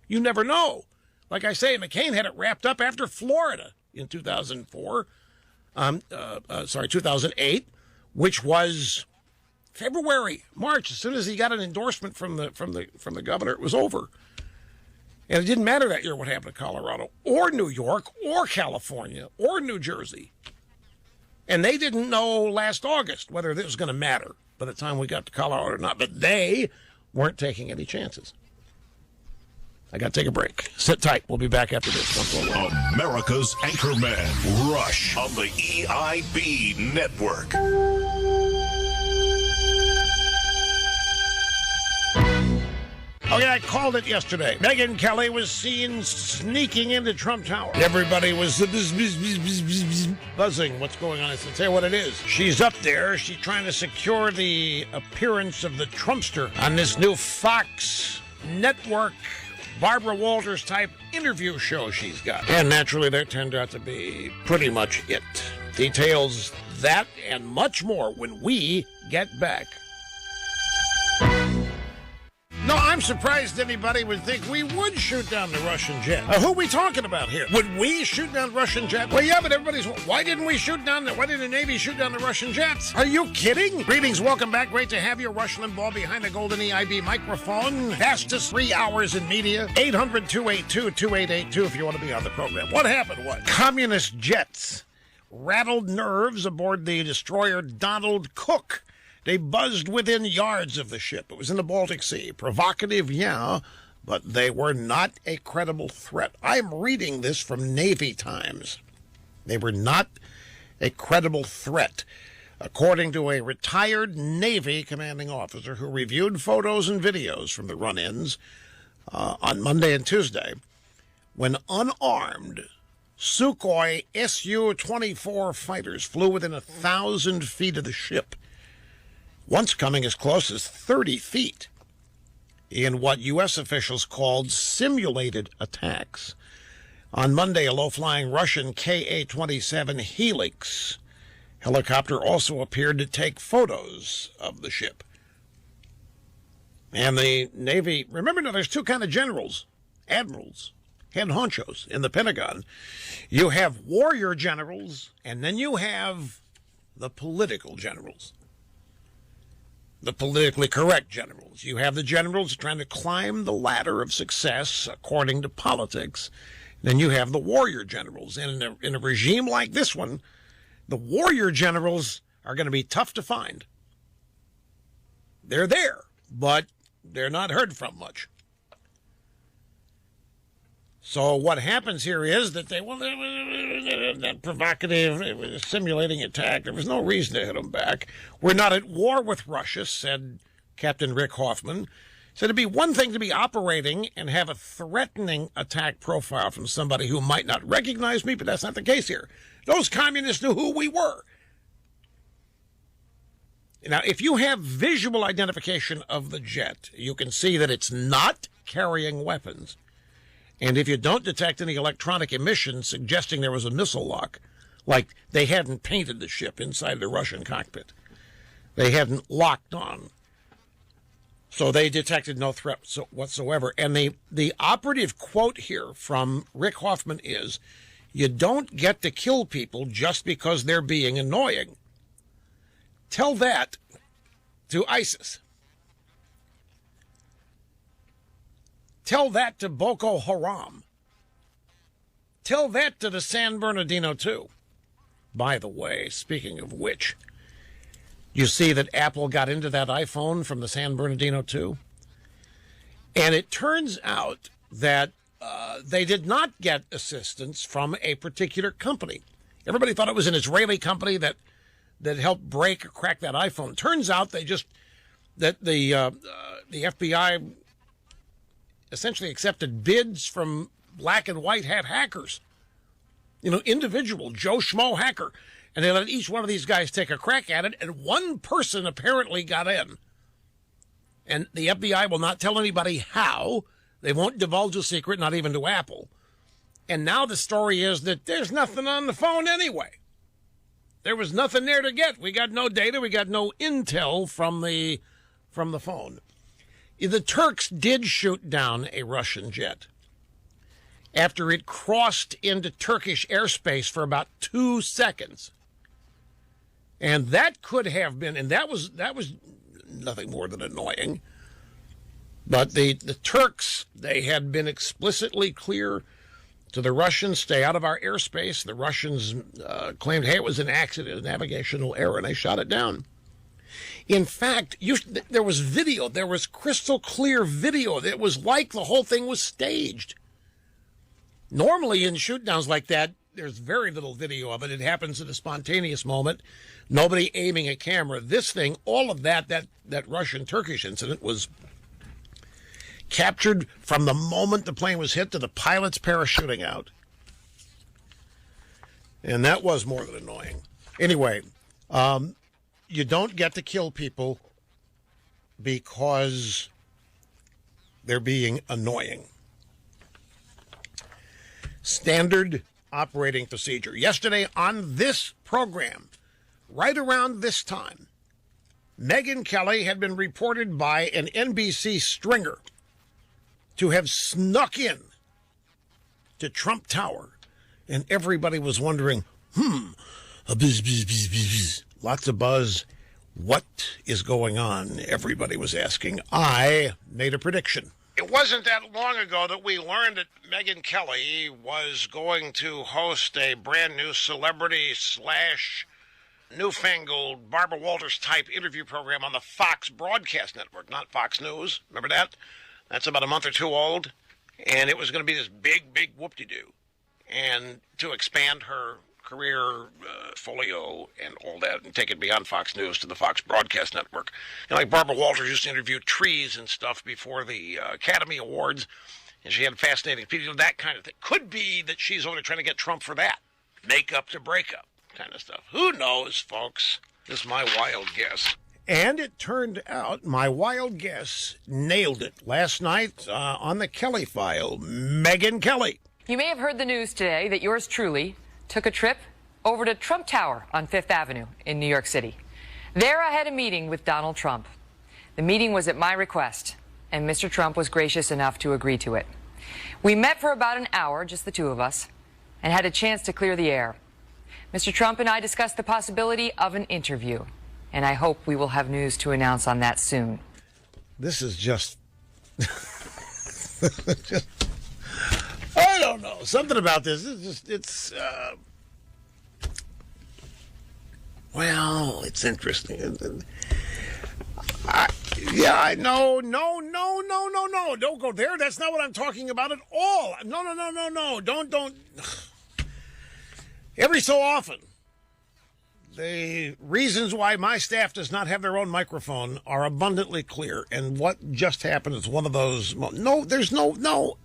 You never know. Like I say, McCain had it wrapped up after Florida in 2008, which was February, March. As soon as he got an endorsement from the governor, it was over. And it didn't matter that year what happened to Colorado or New York or California or New Jersey. And they didn't know last August whether this was going to matter by the time we got to Colorado or not. But they weren't taking any chances. I got to take a break. Sit tight. We'll be back after this. America's Anchorman, Rush, on the EIB Network. Okay, I called it yesterday. Megyn Kelly was seen sneaking into Trump Tower. Everybody was buzzing. What's going on? I said, tell you what it is. She's up there. She's trying to secure the appearance of the Trumpster on this new Fox network Barbara Walters type interview show she's got. And naturally, that turned out to be pretty much it. Details that and much more when we get back. No, I'm surprised anybody would think we would shoot down the Russian jet. Who are we talking about here? Would we shoot down the Russian jet? Well, yeah, but why didn't the Navy shoot down the Russian jets? Are you kidding? Greetings, welcome back. Great to have you. Rush Limbaugh behind the golden EIB microphone. Fastest 3 hours in media. 800-282-2882 if you want to be on the program. What happened? What? Communist jets rattled nerves aboard the destroyer Donald Cook. They buzzed within yards of the ship. It was in the Baltic Sea. Provocative, yeah, but they were not a credible threat. I'm reading this from Navy Times. They were not a credible threat, according to a retired Navy commanding officer who reviewed photos and videos from the run-ins on Monday and Tuesday, when unarmed Sukhoi Su-24 fighters flew within 1,000 feet of the ship, once coming as close as 30 feet in what U.S. officials called simulated attacks. On Monday, a low-flying Russian Ka-27 Helix helicopter also appeared to take photos of the ship. And the Navy, remember now, there's two kind of generals, admirals, head honchos in the Pentagon. You have warrior generals, and then you have the political generals. The politically correct generals. You have the generals trying to climb the ladder of success according to politics. Then you have the warrior generals. And in a regime like this one, the warrior generals are going to be tough to find. They're there, but they're not heard from much. So what happens here is that that provocative, simulating attack, there was no reason to hit them back. We're not at war with Russia, said Captain Rick Hoffman. Said it'd be one thing to be operating and have a threatening attack profile from somebody who might not recognize me, but that's not the case here. Those communists knew who we were. Now, if you have visual identification of the jet, you can see that it's not carrying weapons. And if you don't detect any electronic emissions suggesting there was a missile lock, like they hadn't painted the ship inside the Russian cockpit, they hadn't locked on, so they detected no threat whatsoever. And the operative quote here from Rick Hoffman is, you don't get to kill people just because they're being annoying. Tell that to ISIS. Tell that to Boko Haram. Tell that to the San Bernardino, too. By the way, speaking of which, You see that Apple got into that iPhone from the San Bernardino 2? And it turns out that they did not get assistance from a particular company. Everybody thought it was an Israeli company that helped break or crack that iPhone. Turns out the FBI essentially accepted bids from black and white hat hackers. Individual Joe Schmo hacker. And they let each one of these guys take a crack at it, and one person apparently got in. And the FBI will not tell anybody how. They won't divulge a secret, not even to Apple. And now the story is that there's nothing on the phone anyway. There was nothing there to get. We got no data. We got no intel from the phone. The Turks did shoot down a Russian jet after it crossed into Turkish airspace for about 2 seconds. And that could have been, and that was nothing more than annoying. But the Turks, they had been explicitly clear to the Russians, stay out of our airspace. The Russians claimed, hey, it was an accident, a navigational error, and they shot it down. In fact, there was video. There was crystal clear video. It was like the whole thing was staged. Normally in shoot-downs like that, there's very little video of it. It happens at a spontaneous moment. Nobody aiming a camera. This thing, all of that Russian-Turkish incident was captured from the moment the plane was hit to the pilot's parachuting out. And that was more than annoying. Anyway, you don't get to kill people because they're being annoying. Standard operating procedure. Yesterday on this program, right around this time, Megyn Kelly had been reported by an NBC stringer to have snuck in to Trump Tower, and everybody was wondering, lots of buzz. What is going on? Everybody was asking. I made a prediction. It wasn't that long ago that we learned that Megyn Kelly was going to host a brand new celebrity / newfangled Barbara Walters type interview program on the Fox broadcast network, not Fox News. Remember that? That's about a month or two old. And it was going to be this big whoop-de-doo. And to expand her career folio and all that and take it beyond Fox News to the Fox broadcast network. And like Barbara Walters used to interview trees and stuff before the Academy Awards, and she had fascinating people, that kind of thing. Could be that she's only trying to get Trump for that. Makeup to breakup kind of stuff. Who knows, folks? This is my wild guess. And it turned out my wild guess nailed it. Last night on the Kelly File, Megyn Kelly. You may have heard the news today that yours truly took a trip over to Trump Tower on Fifth Avenue in New York City. There I had a meeting with Donald Trump. The meeting was at my request, and Mr. Trump was gracious enough to agree to it. We met for about an hour, just the two of us, and had a chance to clear the air. Mr. Trump and I discussed the possibility of an interview, and I hope we will have news to announce on that soon. This is just... I don't know. Something about this. Well, it's interesting. No. Don't go there. That's not what I'm talking about at all. No. Don't. Every so often, the reasons why my staff does not have their own microphone are abundantly clear. And what just happened is one of those. No,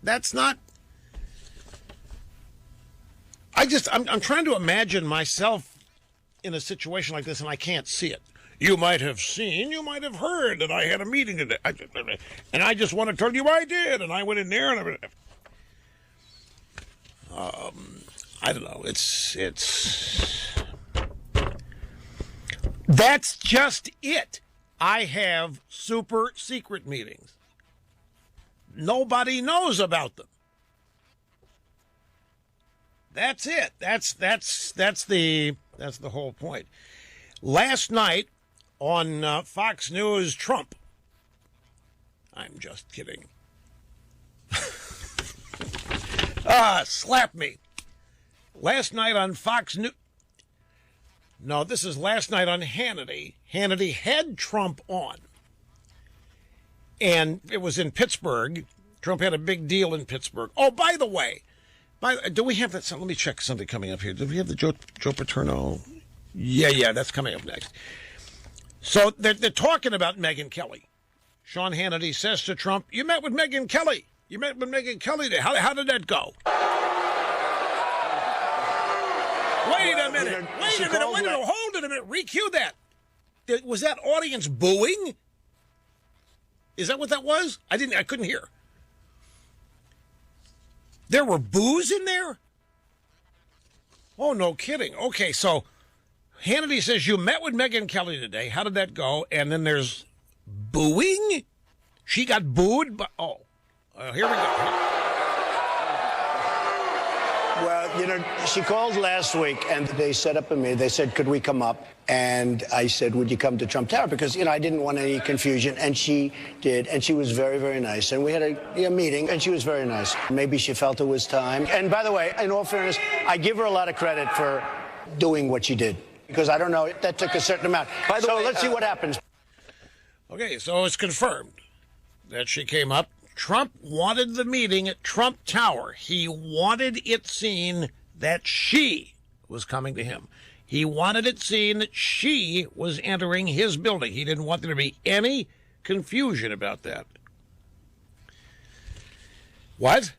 that's not. I'm trying to imagine myself in a situation like this, and I can't see it. You might have heard that I had a meeting today, and I just want to tell you I did, and I went in there, and I don't know. That's just it. I have super secret meetings. Nobody knows about them. That's it. That's the whole point. Last night on Fox News, Trump. I'm just kidding. Slap me. Last night on Fox News. No, this is last night on Hannity. Hannity had Trump on. And it was in Pittsburgh. Trump had a big deal in Pittsburgh. Oh, by the way, do we have that? Let me check something coming up here. Do we have the Joe Paterno? Yeah, that's coming up next. So they're talking about Megyn Kelly. Sean Hannity says to Trump, "You met with Megyn Kelly. You met with Megyn Kelly today. How did that go?" Wait a minute. Hold it a minute. Recue that. Was that audience booing? Is that what that was? I couldn't hear. There were boos in there? Oh, no kidding. Okay, so Hannity says you met with Megyn Kelly today. How did that go? And then there's booing? She got booed? Here we go. Well, she called last week, and they set up a meeting. They said, could we come up? And I said, would you come to Trump Tower? Because, I didn't want any confusion. And she did, and she was very, very nice. And we had a meeting, and she was very nice. Maybe she felt it was time. And by the way, in all fairness, I give her a lot of credit for doing what she did. Because I don't know, that took a certain amount. So let's see what happens. Okay, so it's confirmed that she came up. Trump wanted the meeting at Trump Tower. He wanted it seen that she was coming to him. He wanted it seen that she was entering his building. He didn't want there to be any confusion about that. What?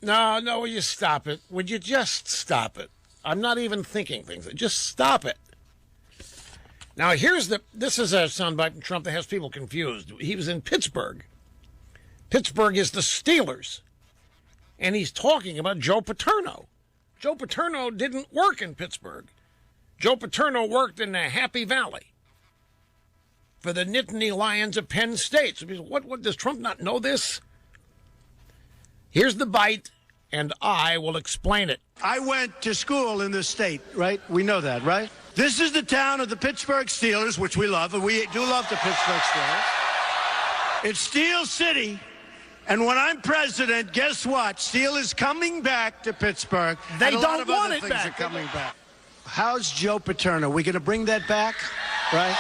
No, will you stop it? Would you just stop it? I'm not even thinking things. Just stop it. Now, this is a soundbite from Trump that has people confused. He was in Pittsburgh. Pittsburgh is the Steelers. And he's talking about Joe Paterno. Joe Paterno didn't work in Pittsburgh. Joe Paterno worked in the Happy Valley for the Nittany Lions of Penn State. So what does Trump not know this? Here's the bite, and I will explain it. I went to school in this state, right? We know that, right? This is the town of the Pittsburgh Steelers, which we love, and we do love the Pittsburgh Steelers. It's Steel City. And when I'm president, guess what? Steel is coming back to Pittsburgh. They don't want other it things back. Are coming back. How's Joe Paterno? We going to bring that back, right?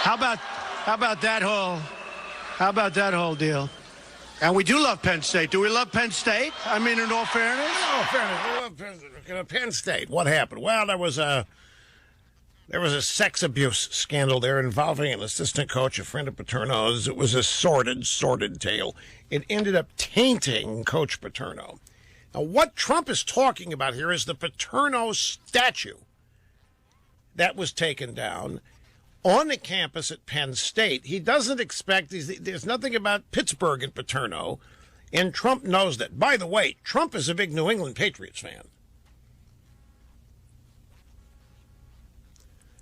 How about that whole deal? And we do love Penn State. Do we love Penn State? I mean, in all fairness. No, fairness. We love Penn State. What happened? Well, there was a sex abuse scandal there involving an assistant coach, a friend of Paterno's. It was a sordid tale. It ended up tainting Coach Paterno. Now, what Trump is talking about here is the Paterno statue that was taken down on the campus at Penn State. He doesn't expect, there's nothing about Pittsburgh and Paterno, and Trump knows that. By the way, Trump is a big New England Patriots fan.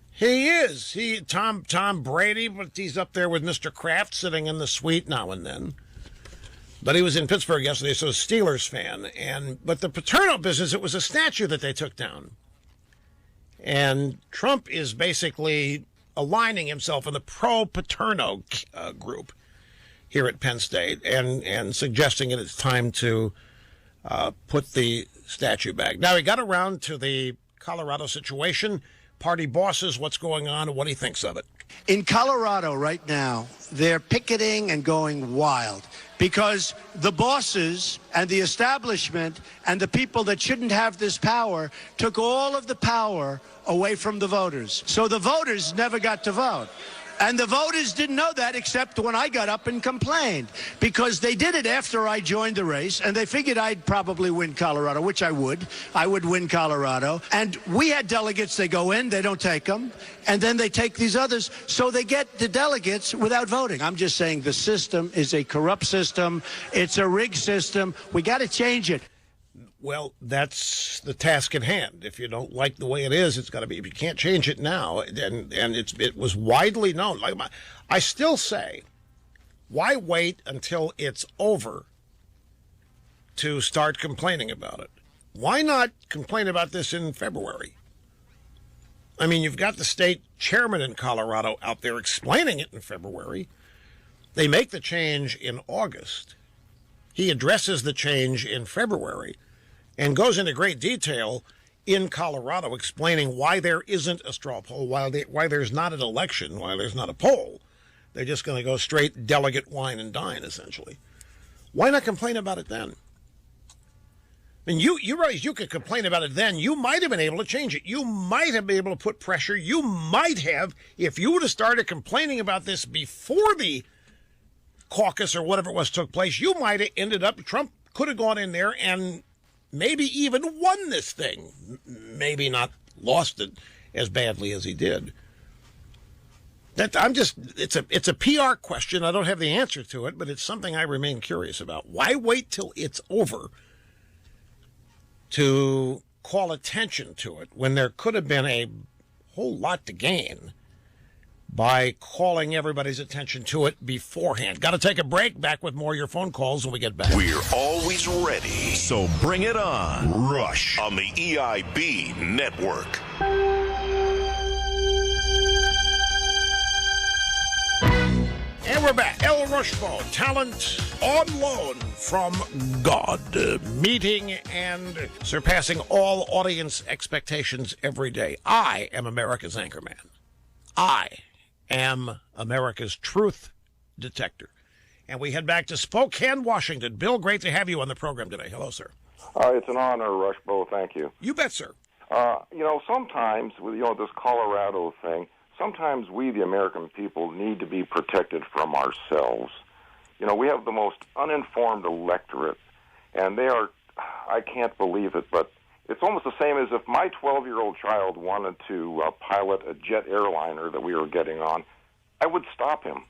He is. Tom Brady, but he's up there with Mr. Kraft sitting in the suite now and then. But he was in Pittsburgh yesterday, so a Steelers fan. But the Paterno business, it was a statue that they took down. And Trump is basically aligning himself in the pro-Paterno group here at Penn State and suggesting that it's time to put the statue back. Now, he got around to the Colorado situation. Party bosses, what's going on, and what he thinks of it. In Colorado right now, they're picketing and going wild because the bosses and the establishment and the people that shouldn't have this power took all of the power away from the voters. So the voters never got to vote. And the voters didn't know that except when I got up and complained, because they did it after I joined the race, and they figured I'd probably win Colorado, which I would. I would win Colorado. And we had delegates, they go in, they don't take them, and then they take these others, so they get the delegates without voting. I'm just saying the system is a corrupt system. It's a rigged system. We got to change it. Well, that's the task at hand. If you don't like the way it is, it's got to be. If you can't change it now, and it was widely known. Like I still say, why wait until it's over to start complaining about it? Why not complain about this in February? I mean, you've got the state chairman in Colorado out there explaining it in February. They make the change in August. He addresses the change in February and goes into great detail in Colorado explaining why there isn't a straw poll, why there's not an election, why there's not a poll. They're just going to go straight delegate wine and dine, essentially. Why not complain about it then? I mean, you realize you could complain about it then. You might have been able to change it. You might have been able to put pressure. You might have, if you would have started complaining about this before the caucus or whatever it was took place, you might have ended up, Trump could have gone in there and maybe even won this thing. Maybe not lost it as badly as he did. It's a PR question. I don't have the answer to it, but it's something I remain curious about. Why wait till it's over to call attention to it when there could have been a whole lot to gain by calling everybody's attention to it beforehand? Got to take a break. Back with more of your phone calls when we get back. We're always ready, so bring it on. Rush on the EIB Network. And we're back. El Rushbo, talent on loan from God, meeting and surpassing all audience expectations every day. I am America's anchorman. I am America's truth detector. And we head back to Spokane, Washington. Bill, great to have you on the program today. Hello, sir. It's an honor, Rushbo. Thank you. You bet, sir. Sometimes with this Colorado thing, sometimes we, the American people, need to be protected from ourselves. We have the most uninformed electorate, and I can't believe it, but it's almost the same as if my 12-year-old child wanted to pilot a jet airliner that we were getting on, I would stop him.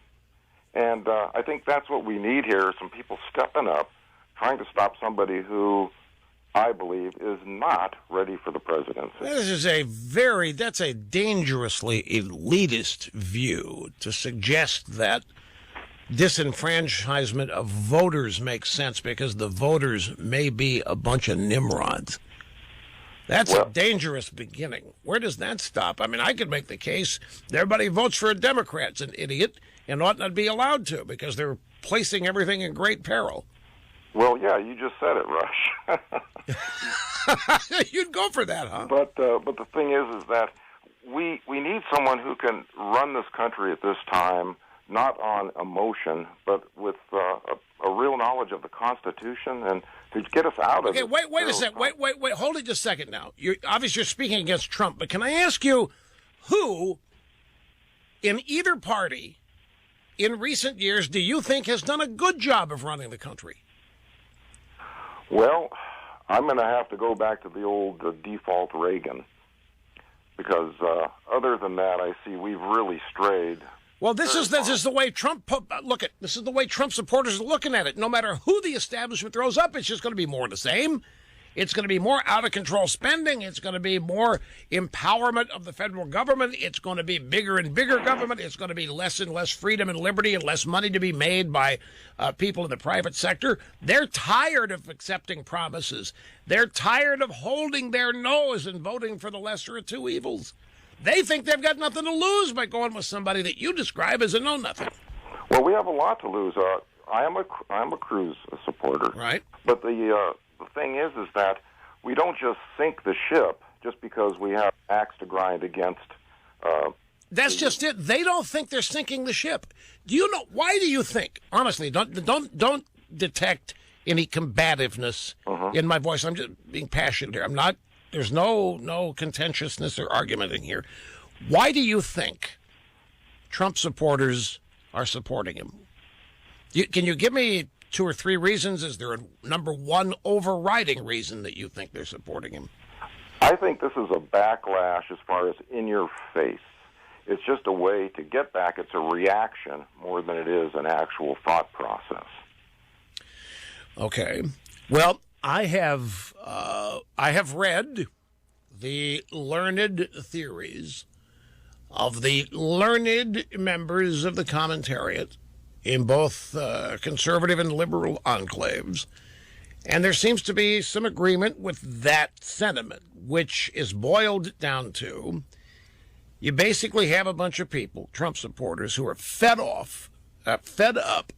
And I think that's what we need here, some people stepping up, trying to stop somebody who I believe is not ready for the presidency. That's a dangerously elitist view to suggest that disenfranchisement of voters makes sense because the voters may be a bunch of Nimrods. That's a dangerous beginning. Where does that stop? I mean, I could make the case that everybody who votes for a Democrat's an idiot and ought not be allowed to because they're placing everything in great peril. Well, yeah, you just said it, Rush. You'd go for that, huh? But the thing is that we need someone who can run this country at this time, not on emotion, but with a real knowledge of the Constitution and to get us out of it. Okay, wait a second. Wait. Hold it just a second now. You're speaking against Trump, but can I ask you who in either party in recent years do you think has done a good job of running the country? Well, I'm going to have to go back to the old default Reagan because other than that, I see we've really strayed. Well, this is the way Trump this is the way Trump supporters are looking at it. No matter who the establishment throws up, it's just going to be more of the same. It's going to be more out of control spending. It's going to be more empowerment of the federal government. It's going to be bigger and bigger government. It's going to be less and less freedom and liberty and less money to be made by people in the private sector. They're tired of accepting promises. They're tired of holding their nose and voting for the lesser of two evils. They think they've got nothing to lose by going with somebody that you describe as a know-nothing. Well, we have a lot to lose. I am a Cruz supporter. Right. But the thing is that we don't just sink the ship just because we have axe to grind against. That's just it. They don't think they're sinking the ship. Do you know why? Do you think? Honestly, don't detect any combativeness in my voice. I'm just being passionate here. I'm not. There's no contentiousness or argumenting here. Why do you think Trump supporters are supporting him? Can you give me 2 or 3 reasons? Is there a number one overriding reason that you think they're supporting him? I think this is a backlash as far as in your face. It's just a way to get back. It's a reaction more than it is an actual thought process. Okay. Well, I have read the learned theories of the learned members of the commentariat in both conservative and liberal enclaves, and there seems to be some agreement with that sentiment, which is boiled down to you basically have a bunch of people, Trump supporters, who are fed up,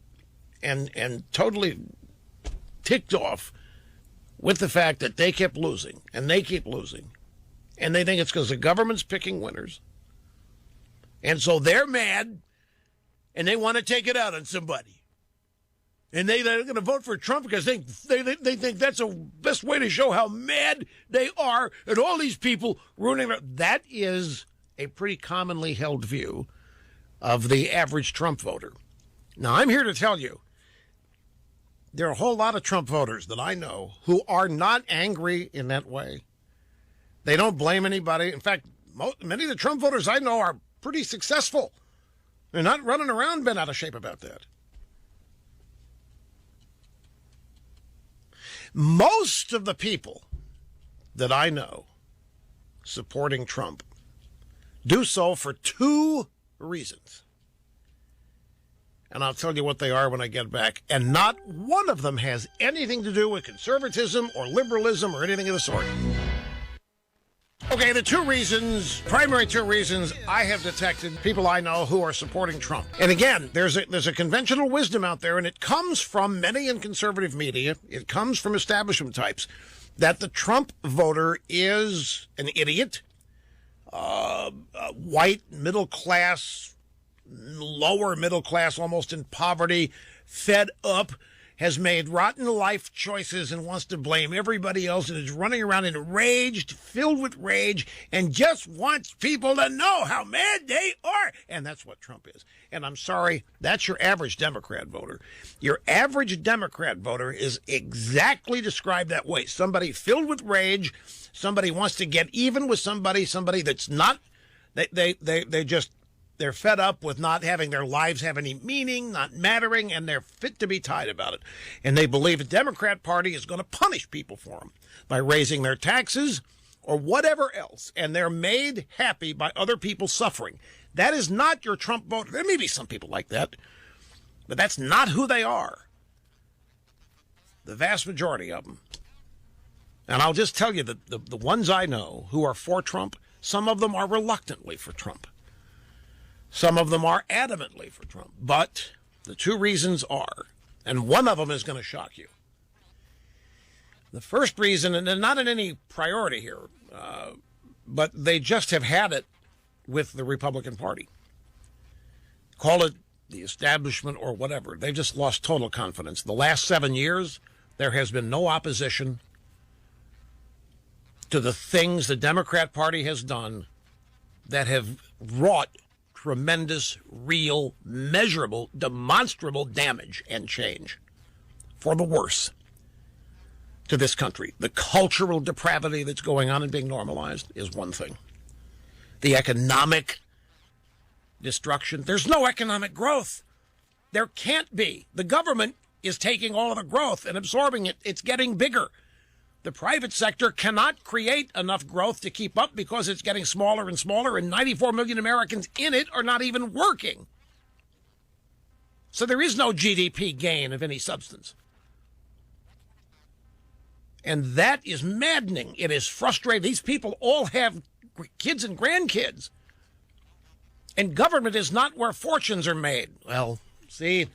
and totally ticked off with the fact that they kept losing, and they keep losing, And they think it's because the government's picking winners. And so they're mad, and they want to take it out on somebody. And they're going to vote for Trump because they think that's the best way to show how mad they are at all these people ruining their... That is a pretty commonly held view of the average Trump voter. Now, I'm here to tell you, there are a whole lot of Trump voters that I know who are not angry in that way. They don't blame anybody. In fact, many of the Trump voters I know are pretty successful. They're not running around bent out of shape about that. Most of the people that I know supporting Trump do so for two reasons. And I'll tell you what they are when I get back. And not one of them has anything to do with conservatism or liberalism or anything of the sort. Okay, the primary two reasons I have detected people I know who are supporting Trump. And again, there's a conventional wisdom out there, and it comes from many in conservative media, it comes from establishment types, that the Trump voter is an idiot, white, middle class, lower middle class, almost in poverty, fed up, has made rotten life choices and wants to blame everybody else and is running around enraged, filled with rage, and just wants people to know how mad they are. And that's what Trump is. And I'm sorry, that's your average Democrat voter. Your average Democrat voter is exactly described that way. Somebody filled with rage, somebody wants to get even with somebody that's not, they're fed up with not having their lives have any meaning, not mattering, and they're fit to be tied about it. And they believe the Democrat Party is going to punish people for them by raising their taxes or whatever else. And they're made happy by other people suffering. That is not your Trump voter. There may be some people like that, but that's not who they are. The vast majority of them. And I'll just tell you that the ones I know who are for Trump, some of them are reluctantly for Trump. Some of them are adamantly for Trump. But the two reasons are, and one of them is going to shock you. The first reason, and not in any priority here, but they just have had it with the Republican Party. Call it the establishment or whatever. They've just lost total confidence. The last 7 years, there has been no opposition to the things the Democrat Party has done that have wrought tremendous, real, measurable, demonstrable damage and change for the worse to this country. The cultural depravity that's going on and being normalized is one thing. The economic destruction. There's no economic growth. There can't be. The government is taking all of the growth and absorbing it. It's getting bigger. The private sector cannot create enough growth to keep up because it's getting smaller and smaller, and 94 million Americans in it are not even working. So there is no GDP gain of any substance. And that is maddening. It is frustrating. These people all have kids and grandkids. And government is not where fortunes are made. Well, see,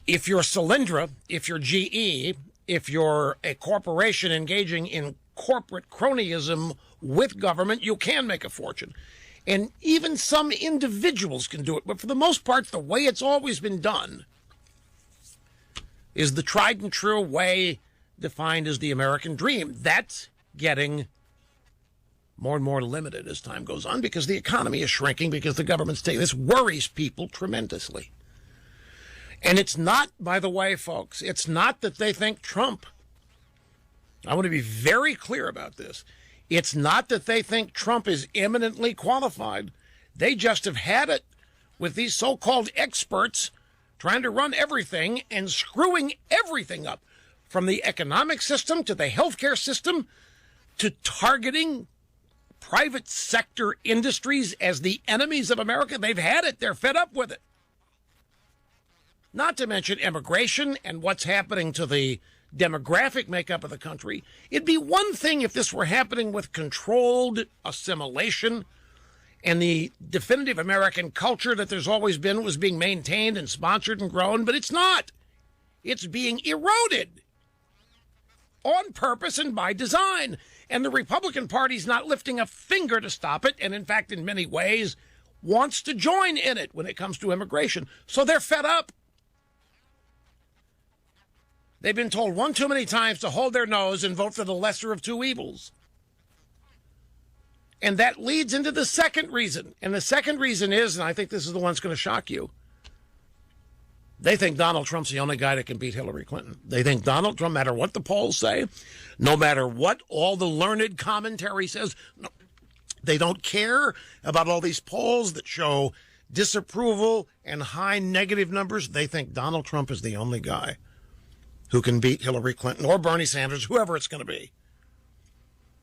if you're Solyndra, if you're GE, if you're a corporation engaging in corporate cronyism with government, you can make a fortune. And even some individuals can do it. But for the most part, the way it's always been done is the tried and true way defined as the American dream. That's getting more and more limited as time goes on because the economy is shrinking, because the government's taking this. Worries people tremendously. And it's not, by the way, folks, it's not that they think Trump, I want to be very clear about this, it's not that they think Trump is eminently qualified. They just have had it with these so-called experts trying to run everything and screwing everything up, from the economic system to the healthcare system to targeting private sector industries as the enemies of America. They've had it. They're fed up with it. Not to mention immigration and what's happening to the demographic makeup of the country. It'd be one thing if this were happening with controlled assimilation and the definitive American culture that there's always been was being maintained and sponsored and grown, but it's not. It's being eroded. on purpose and by design. And the Republican Party's not lifting a finger to stop it, and in fact, in many ways, wants to join in it when it comes to immigration. So they're fed up. They've been told one too many times to hold their nose and vote for the lesser of two evils. And that leads into the second reason. And the second reason is, and I think this is the one that's going to shock you, they think Donald Trump's the only guy that can beat Hillary Clinton. They think Donald Trump, no matter what the polls say, no matter what all the learned commentary says, no, they don't care about all these polls that show disapproval and high negative numbers. They think Donald Trump is the only guy who can beat Hillary Clinton or Bernie Sanders, whoever it's going to be.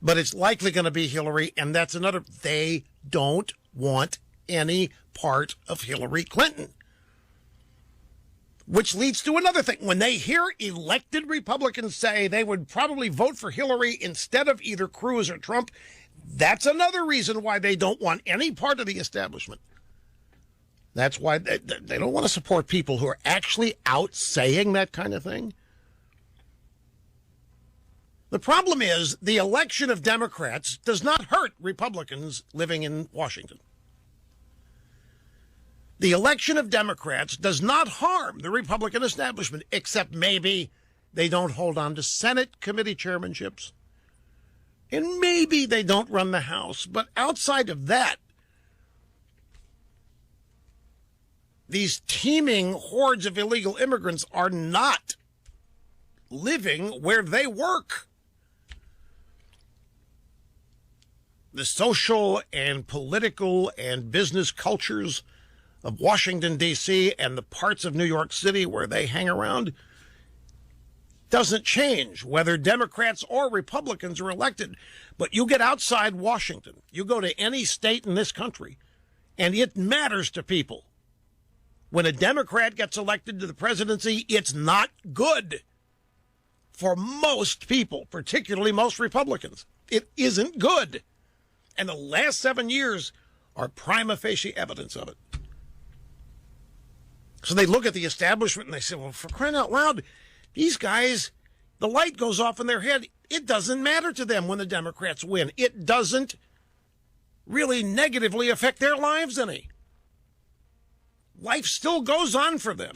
But it's likely going to be Hillary, and that's another. They don't want any part of Hillary Clinton. Which leads to another thing. When they hear elected Republicans say they would probably vote for Hillary instead of either Cruz or Trump, that's another reason why they don't want any part of the establishment. That's why they don't want to support people who are actually out saying that kind of thing. The problem is the election of Democrats does not hurt Republicans living in Washington. The election of Democrats does not harm the Republican establishment, except maybe they don't hold on to Senate committee chairmanships. And maybe they don't run the House. But outside of that, these teeming hordes of illegal immigrants are not living where they work. The social and political and business cultures of Washington, D.C. and the parts of New York City where they hang around doesn't change whether Democrats or Republicans are elected. But you get outside Washington, you go to any state in this country, and it matters to people. When a Democrat gets elected to the presidency, it's not good for most people, particularly most Republicans. It isn't good. And the last 7 years are prima facie evidence of it. So they look at the establishment and they say, well, for crying out loud, these guys, the light goes off in their head. It doesn't matter to them when the Democrats win. It doesn't really negatively affect their lives any. Life still goes on for them.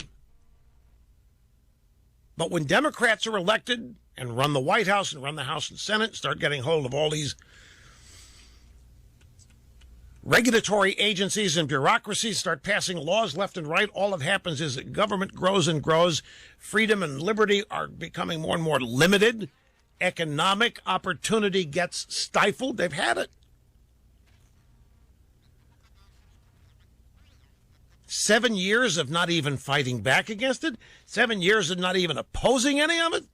But when Democrats are elected and run the White House and run the House and Senate, start getting hold of all these regulatory agencies and bureaucracies, start passing laws left and right, all that happens is that government grows and grows. Freedom and liberty are becoming more and more limited. Economic opportunity gets stifled. They've had it. 7 years of not even fighting back against it. 7 years of not even opposing any of it.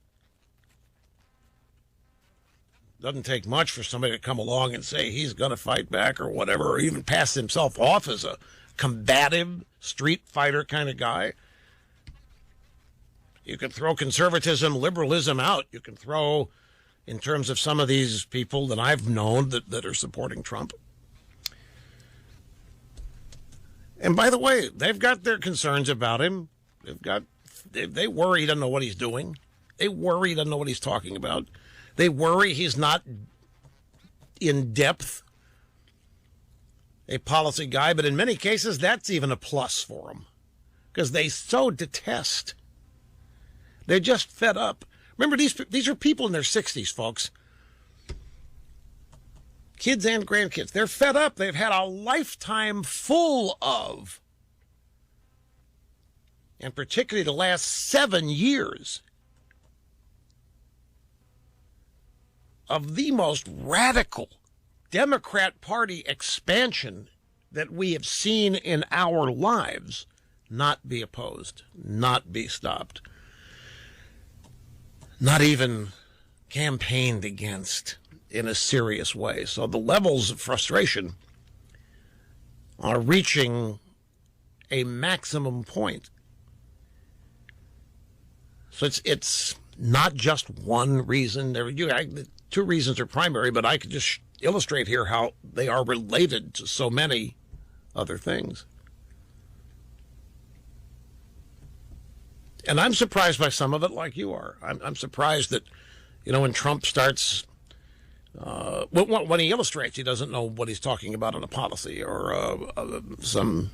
Doesn't take much for somebody to come along and say he's going to fight back or whatever, or even pass himself off as a combative street fighter kind of guy. You can throw conservatism, liberalism out. You can throw, in terms of some of these people that I've known that are supporting Trump. And by the way, they've got their concerns about him. They worry he doesn't know what he's doing. They worry he doesn't know what he's talking about. They worry he's not in depth a policy guy, but in many cases, that's even a plus for them because they so detest. They're just fed up. Remember, these are people in their 60s, folks. Kids and grandkids. They're fed up. They've had a lifetime full of, and particularly the last 7 years, of the most radical Democrat Party expansion that we have seen in our lives not be opposed, not be stopped, not even campaigned against in a serious way. So the levels of frustration are reaching a maximum point. So it's not just one reason. The two reasons are primary, but I could just illustrate here how they are related to so many other things. And I'm surprised by some of it like you are. I'm surprised that You know, when Trump starts, when he illustrates, he doesn't know what he's talking about in a policy or some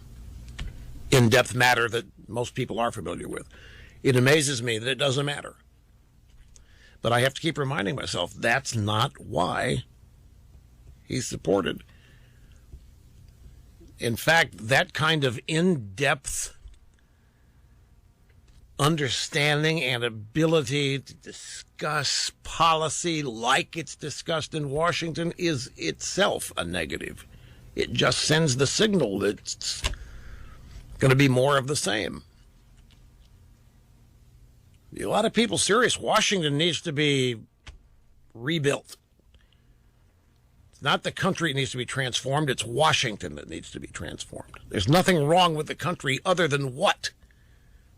in-depth matter that most people are familiar with. It amazes me that it doesn't matter. But I have to keep reminding myself that's not why he's supported. In fact, that kind of in-depth understanding and ability to discuss policy like it's discussed in Washington is itself a negative. It just sends the signal that it's going to be more of the same. A lot of people serious. Washington needs to be rebuilt. It's not the country that needs to be transformed. It's Washington that needs to be transformed. There's nothing wrong with the country other than what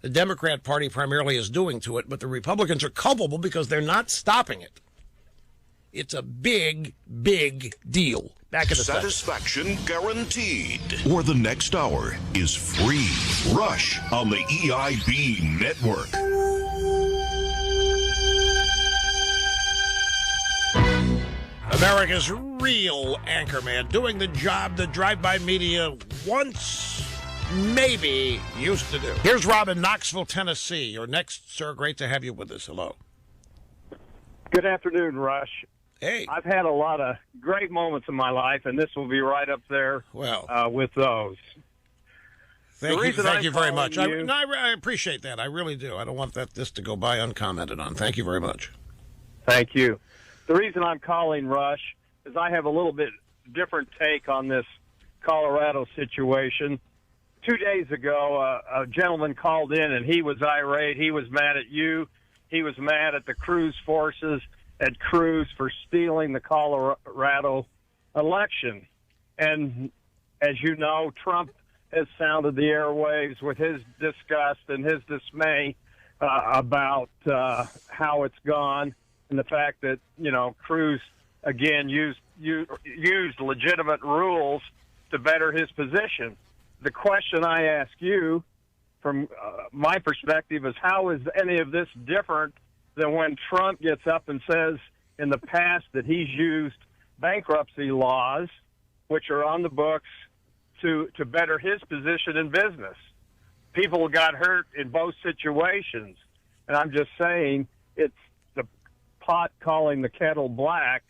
the Democrat Party primarily is doing to it, but the Republicans are culpable because they're not stopping it. It's a big, big deal. Back in the Satisfaction guaranteed. Or the next hour is free. Rush on the EIB network. America's real anchorman, doing the job the drive-by media once maybe used to do. Here's Rob in Knoxville, Tennessee. You're next, sir. Great to have you with us. Hello. Good afternoon, Rush. Hey. I've had a lot of great moments in my life, and this will be right up there with those. Thank you very much. I appreciate that. I really do. I don't want this to go by uncommented on. Thank you very much. Thank you. The reason I'm calling, Rush, is I have a little bit different take on this Colorado situation. 2 days ago, a gentleman called in, and he was irate. He was mad at you. He was mad at the Cruz forces at Cruz for stealing the Colorado election. And as you know, Trump has sounded the airwaves with his disgust and his dismay about how it's gone, and the fact that, you know, Cruz, again, used legitimate rules to better his position. The question I ask you, from my perspective, is how is any of this different than when Trump gets up and says in the past that he's used bankruptcy laws, which are on the books, to better his position in business? People got hurt in both situations. And I'm just saying it's the pot calling the kettle black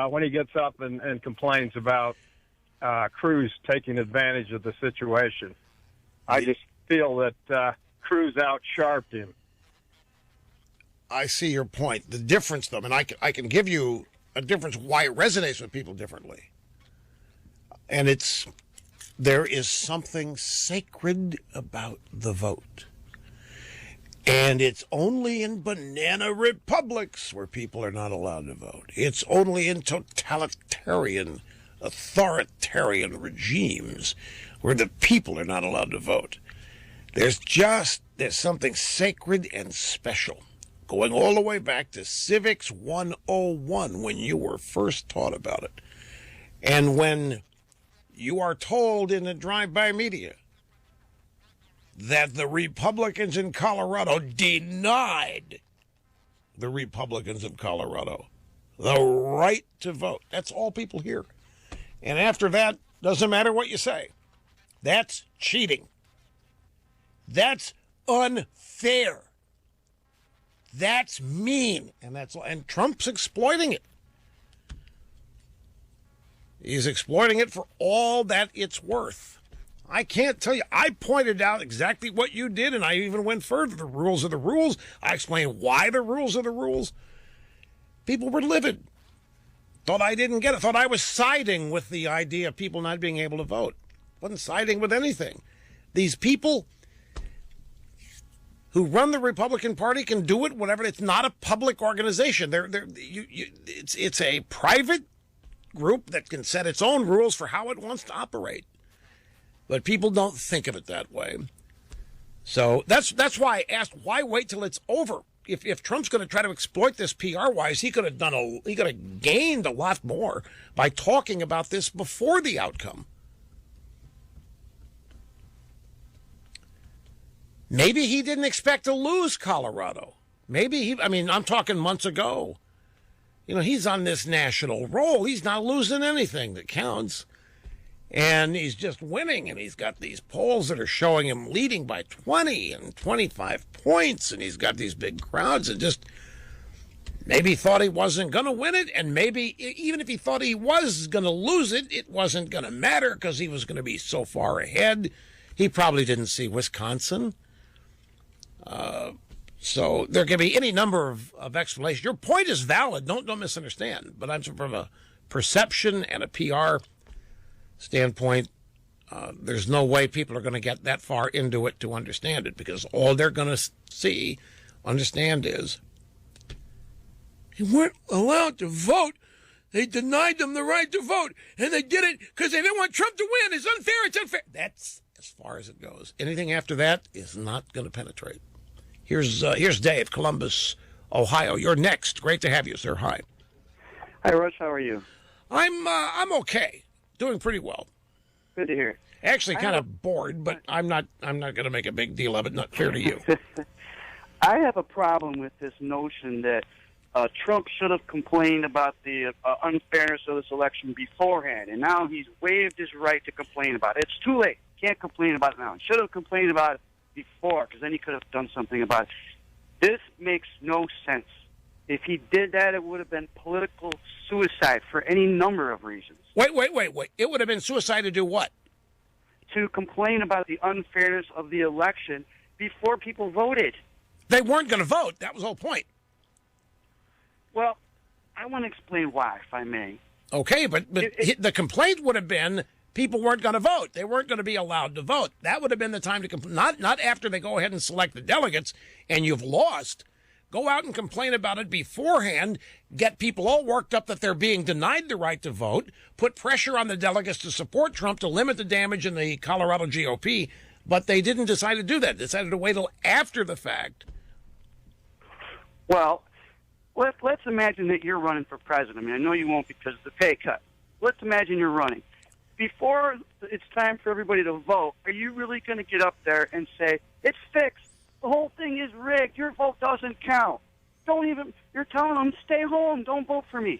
when he gets up and complains about Cruz taking advantage of the situation. I just feel that Cruz outsharped him. I see your point. The difference, though, and I can give you a difference why it resonates with people differently. And there is something sacred about the vote. And it's only in banana republics where people are not allowed to vote. It's only in totalitarian, authoritarian regimes where the people are not allowed to vote. There's something sacred and special, going all the way back to Civics 101 when you were first taught about it. And when you are told in the drive-by media that the Republicans in Colorado denied the Republicans of Colorado the right to vote. That's all people hear. And after that, doesn't matter what you say. That's cheating. That's unfair. That's mean. And Trump's exploiting it. He's exploiting it for all that it's worth. I can't tell you. I pointed out exactly what you did, and I even went further. The rules are the rules. I explained why the rules are the rules. People were livid. Thought I didn't get it. Thought I was siding with the idea of people not being able to vote. Wasn't siding with anything. These people who run the Republican Party can do it whenever. It's not a public organization. It's a private group that can set its own rules for how it wants to operate. But people don't think of it that way. So that's why I asked, why wait till it's over? If Trump's going to try to exploit this PR-wise, he could have gained a lot more by talking about this before the outcome. Maybe he didn't expect to lose Colorado. Maybe I'm talking months ago. He's on this national roll. He's not losing anything that counts. And he's just winning. And he's got these polls that are showing him leading by 20 and 25 points. And he's got these big crowds and just maybe thought he wasn't going to win it. And maybe even if he thought he was going to lose it, it wasn't going to matter because he was going to be so far ahead. He probably didn't see Wisconsin. So there can be any number of explanations. Your point is valid. Don't misunderstand. But I'm from a perception and a PR standpoint. There's no way people are going to get that far into it to understand it, because all they're going to understand is they weren't allowed to vote. They denied them the right to vote, and they did it because they didn't want Trump to win. It's unfair. It's unfair. That's as far as it goes. Anything after that is not going to penetrate. Here's Dave, Columbus, Ohio. You're next. Great to have you, sir. Hi. Hi, Rush. How are you? I'm okay. Doing pretty well. Good to hear. Actually, kind of bored, but I'm not going to make a big deal of it. Not fair to you. I have a problem with this notion that Trump should have complained about the unfairness of this election beforehand, and now he's waived his right to complain about it. It's too late. Can't complain about it now. He should have complained about it before, because then he could have done something about it. This makes no sense. If he did that, it would have been political suicide for any number of reasons. Wait. It would have been suicide to do what? To complain about the unfairness of the election before people voted. They weren't going to vote. That was the whole point. Well, I want to explain why, if I may. Okay, but the complaint would have been people weren't going to vote. They weren't going to be allowed to vote. That would have been the time to complain. Not after they go ahead and select the delegates and you've lost. Go out and complain about it beforehand, get people all worked up that they're being denied the right to vote, put pressure on the delegates to support Trump to limit the damage in the Colorado GOP, but they didn't decide to do that. They decided to wait till after the fact. Well, let's imagine that you're running for president. I mean, I know you won't because of the pay cut. Let's imagine you're running. Before it's time for everybody to vote, are you really going to get up there and say, it's fixed? The whole thing is rigged. Your vote doesn't count. You're telling them, stay home. Don't vote for me.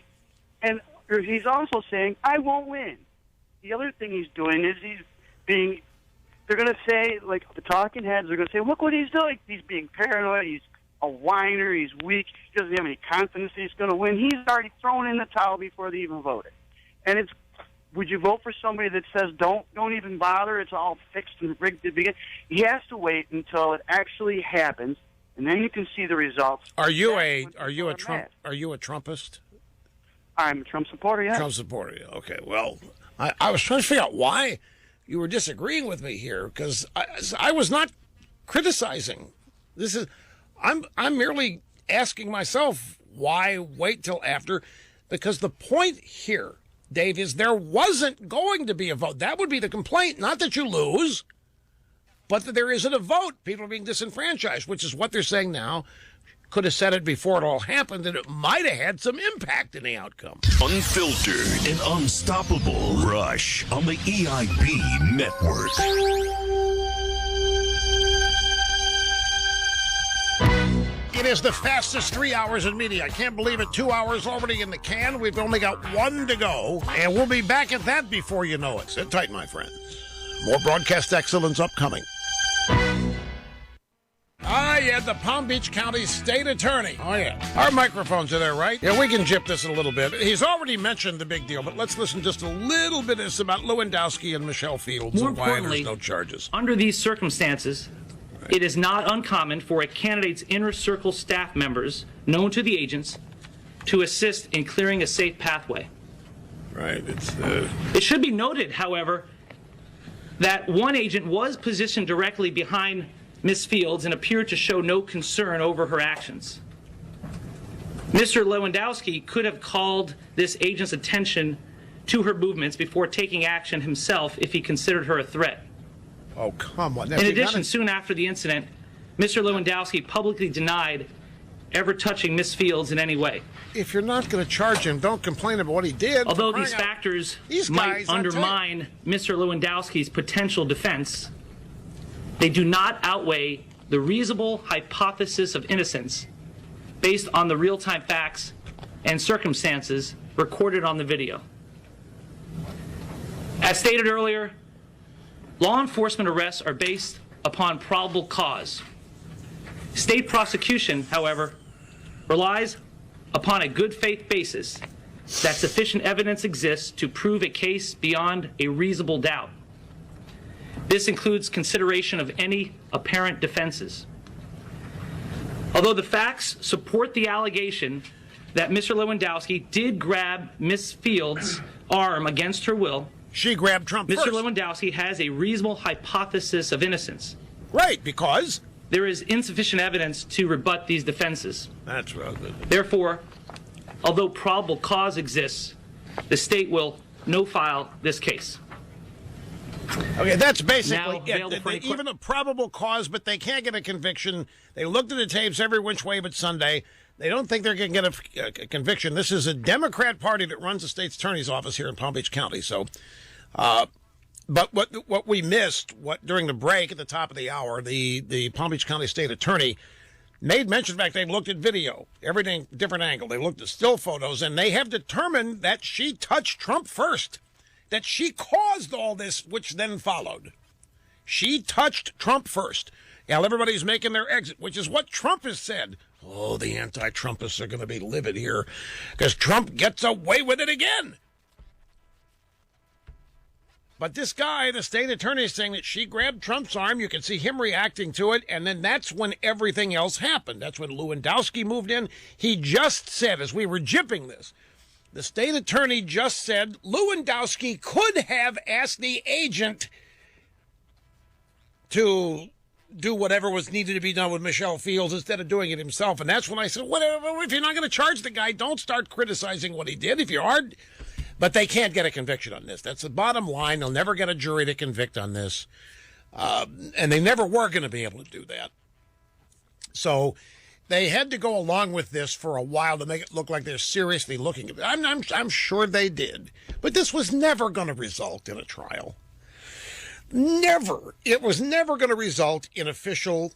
And he's also saying, I won't win. The other thing he's doing is they're going to say, like the talking heads, they're going to say, look what he's doing. He's being paranoid. He's a whiner. He's weak. He doesn't have any confidence he's going to win. He's already thrown in the towel before they even voted. And would you vote for somebody that says don't even bother? It's all fixed and rigged to begin. He has to wait until it actually happens, and then you can see the results. Are you a Trumpist? I'm a Trump supporter. Yeah. Trump supporter. Yeah. Okay. Well, I was trying to figure out why you were disagreeing with me here, because I was not criticizing. I'm merely asking myself why wait till after, because the point here, Dave, is there wasn't going to be a vote. That would be the complaint. Not that you lose, but that there isn't a vote. People are being disenfranchised, which is what they're saying now. Could have said it before it all happened, and it might have had some impact in the outcome. Unfiltered and unstoppable. Rush on the EIB Network. It is the fastest 3 hours in media. I can't believe it. 2 hours already in the can. We've only got one to go. And we'll be back at that before you know it. Sit tight, my friends. More broadcast excellence upcoming. Yeah, the Palm Beach County State Attorney. Oh, yeah. Our microphones are there, right? Yeah, we can jip this a little bit. He's already mentioned the big deal, but let's listen just a little bit of this about Lewandowski and Michelle Fields and why there's no charges. Under these circumstances, it is not uncommon for a candidate's inner circle staff members, known to the agents, to assist in clearing a safe pathway. Right. It should be noted, however, that one agent was positioned directly behind Ms. Fields and appeared to show no concern over her actions. Mr. Lewandowski could have called this agent's attention to her movements before taking action himself if he considered her a threat. Oh, come on. In addition, soon after the incident, Mr. Lewandowski publicly denied ever touching Ms. Fields in any way. If you're not going to charge him, don't complain about what he did. Although these factors might undermine Mr. Lewandowski's potential defense, they do not outweigh the reasonable hypothesis of innocence based on the real-time facts and circumstances recorded on the video. As stated earlier, law enforcement arrests are based upon probable cause. State prosecution, however, relies upon a good faith basis that sufficient evidence exists to prove a case beyond a reasonable doubt. This includes consideration of any apparent defenses. Although the facts support the allegation that Mr. Lewandowski did grab Ms. Fields' arm against her will, she grabbed Trump Mr. first. Lewandowski has a reasonable hypothesis of innocence. Right, because there is insufficient evidence to rebut these defenses. That's right. Therefore, although probable cause exists, the state will no-file this case. Okay, that's basically Now, it. Even a probable cause, but they can't get a conviction. They looked at the tapes every which way but Sunday. They don't think they're going to get a conviction. This is a Democrat party that runs the state's attorney's office here in Palm Beach County. So, but what we missed, during the break at the top of the hour, the Palm Beach County state attorney made mention of the fact they looked at video, everything different angle. They looked at still photos, and they have determined that she touched Trump first, that she caused all this, which then followed. She touched Trump first. Now everybody's making their exit, which is what Trump has said. Oh, the anti-Trumpists are going to be livid here because Trump gets away with it again. But this guy, the state attorney, is saying that she grabbed Trump's arm. You can see him reacting to it, and then that's when everything else happened. That's when Lewandowski moved in. He just said, as we were jipping this, the state attorney just said Lewandowski could have asked the agent to do whatever was needed to be done with Michelle Fields instead of doing it himself. And that's when I said, whatever, if you're not going to charge the guy, don't start criticizing what he did. If you are, but they can't get a conviction on this. That's the bottom line. They'll never get a jury to convict on this. And they never were going to be able to do that. So they had to go along with this for a while to make it look like they're seriously looking at it. I'm sure they did. But this was never going to result in a trial. Never. It was never going to result in official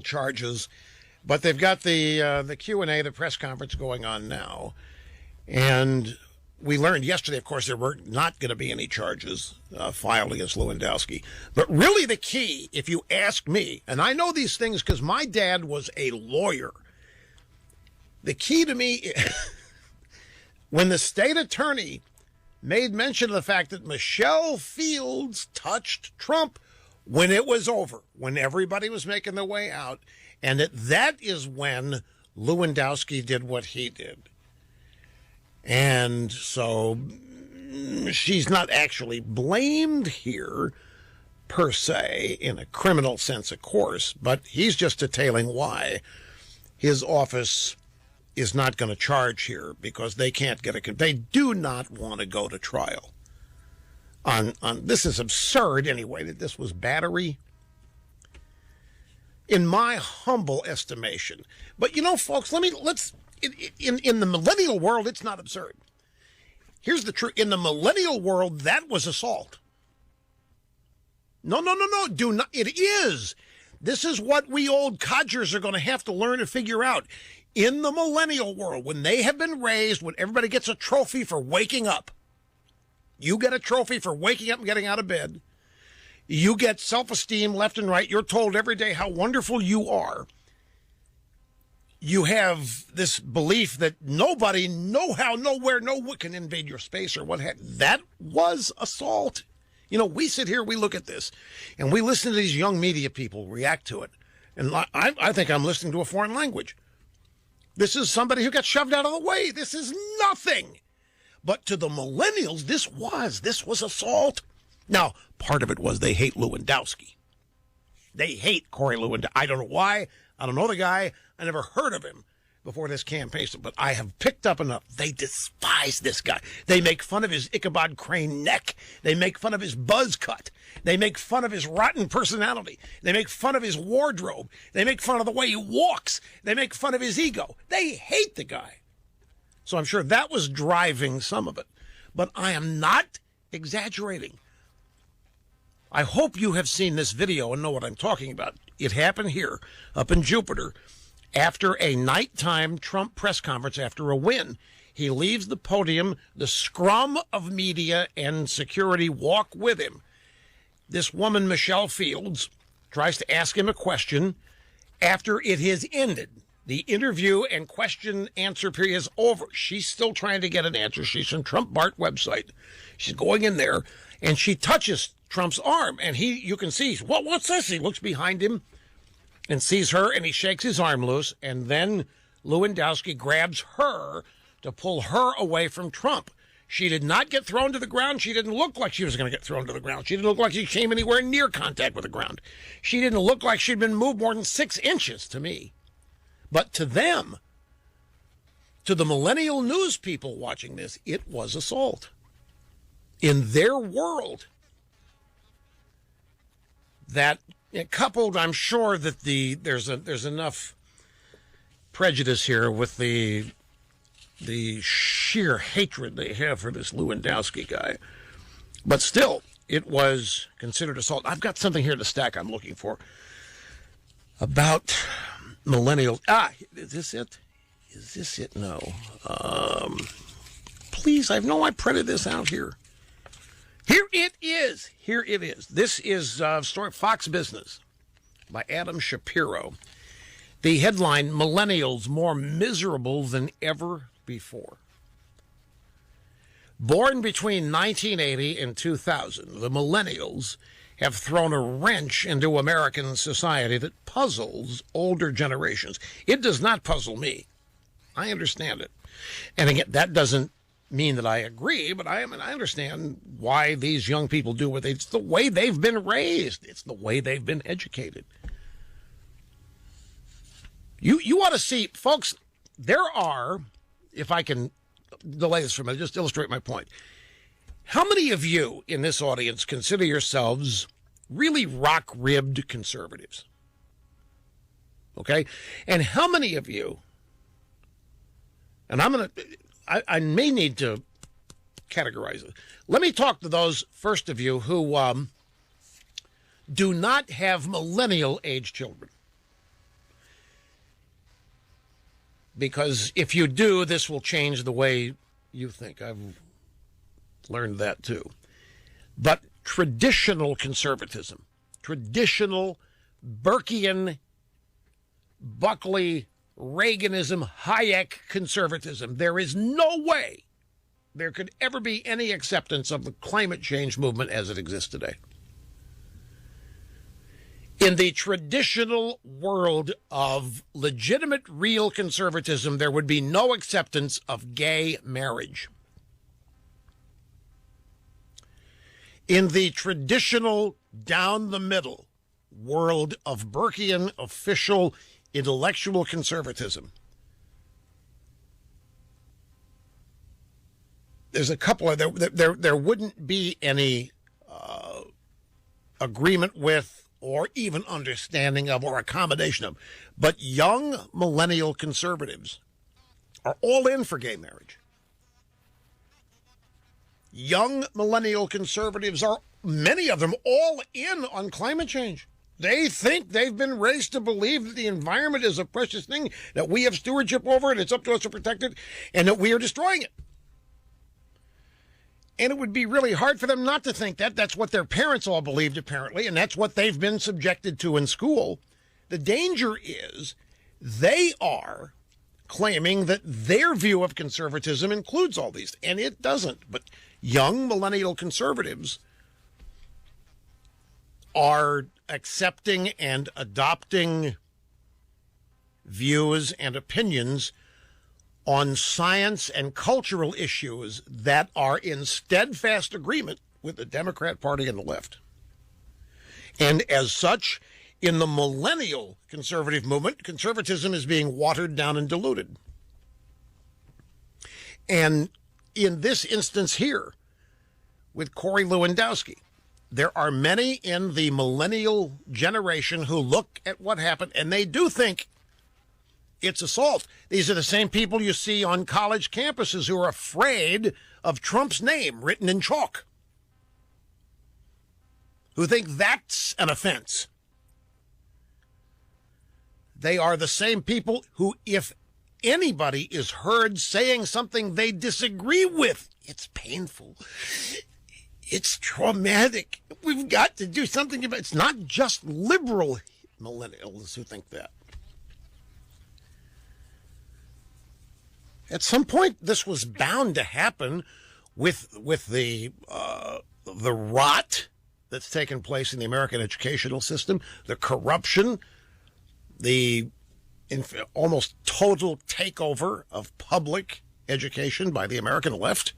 charges. But they've got the Q&A, the press conference going on now. And we learned yesterday, of course, there were not going to be any charges filed against Lewandowski. But really the key, if you ask me, and I know these things because my dad was a lawyer, the key to me, when the state attorney made mention of the fact that Michelle Fields touched Trump when it was over, when everybody was making their way out, and that is when Lewandowski did what he did. And so she's not actually blamed here, per se, in a criminal sense, of course, but he's just detailing why his office is not going to charge here, because they can't get they do not want to go to trial on this. Is absurd anyway, that this was battery, in my humble estimation. But folks, let's in the millennial world, it's not absurd. Here's the truth. In the millennial world, that was assault. No, do not. It is. This is what we old codgers are going to have to learn to figure out. In the millennial world, when they have been raised, when everybody gets a trophy for waking up, you get a trophy for waking up and getting out of bed. You get self-esteem left and right. You're told every day how wonderful you are. You have this belief that nobody, nowhere, no one can invade your space or what have you. That was assault. We sit here, we look at this, and we listen to these young media people react to it. And I think I'm listening to a foreign language. This is somebody who got shoved out of the way. This is nothing. But to the millennials, this was assault. Now, part of it was they hate Lewandowski. They hate Corey-Lewandowski. I don't know why. I don't know the guy. I never heard of him before this campaign, but I have picked up enough. They despise this guy. They make fun of his Ichabod Crane neck. They make fun of his buzz cut. They make fun of his rotten personality. They make fun of his wardrobe. They make fun of the way he walks. They make fun of his ego. They hate the guy. So I'm sure that was driving some of it. But I am not exaggerating. I hope you have seen this video and know what I'm talking about. It happened here, up in Jupiter. After a nighttime Trump press conference after a win, he leaves the podium. The scrum of media and security walk with him. This woman, Michelle Fields, tries to ask him a question after it has ended. The interview and question answer period is over. She's still trying to get an answer. She's on Trump Bart website. She's going in there, and she touches Trump's arm, and you can see, what's this? He looks behind him and sees her, and he shakes his arm loose, and then Lewandowski grabs her to pull her away from Trump. She did not get thrown to the ground. She didn't look like she was going to get thrown to the ground. She didn't look like she came anywhere near contact with the ground. She didn't look like she'd been moved more than 6 inches to me. But to them, to the millennial news people watching this, it was assault. In their world, that coupled, I'm sure that there's enough prejudice here with the sheer hatred they have for this Lewandowski guy. But still, it was considered assault. I've got something here to stack I'm looking for about millennials. Is this it? Is this it? No. Please, I know I printed this out here. Here it is. Here it is. This is story Fox Business by Adam Shapiro. The headline, Millennials More Miserable Than Ever Before. Born between 1980 and 2000, the millennials have thrown a wrench into American society that puzzles older generations. It does not puzzle me. I understand it. And again, that doesn't mean that I agree, but I understand why these young people do what it's the way they've been raised. It's the way they've been educated. You ought to see, folks, there are, if I can delay this for a minute, just illustrate my point. How many of you in this audience consider yourselves really rock-ribbed conservatives? Okay? And how many of you, and I may need to categorize it. Let me talk to those first of you who do not have millennial-age children. Because if you do, this will change the way you think. I've learned that too. But traditional conservatism, traditional Burkean, Buckley, Reaganism, Hayek conservatism, there is no way there could ever be any acceptance of the climate change movement as it exists today. In the traditional world of legitimate, real conservatism, there would be no acceptance of gay marriage. In the traditional, down-the-middle world of Burkean, official, intellectual conservatism, there's a couple of there wouldn't be any agreement with or even understanding of or accommodation of. But young millennial conservatives are all in for gay marriage. Young millennial conservatives are, many of them, all in on climate change. They think they've been raised to believe that the environment is a precious thing, that we have stewardship over it, it's up to us to protect it, and that we are destroying it. And it would be really hard for them not to think that. That's what their parents all believed, apparently, and that's what they've been subjected to in school. The danger is they are claiming that their view of conservatism includes all these, and it doesn't. But young millennial conservatives are accepting and adopting views and opinions on science and cultural issues that are in steadfast agreement with the Democrat Party and the left. And as such, in the millennial conservative movement, conservatism is being watered down and diluted. And in this instance here, with Corey-Lewandowski, there are many in the millennial generation who look at what happened and they do think it's assault. These are the same people you see on college campuses who are afraid of Trump's name written in chalk, who think that's an offense. They are the same people who, if anybody is heard saying something they disagree with, it's painful. It's traumatic. We've got to do something about it. It's not just liberal millennials who think that. At some point, this was bound to happen with the rot that's taken place in the American educational system, the corruption, the almost total takeover of public education by the American left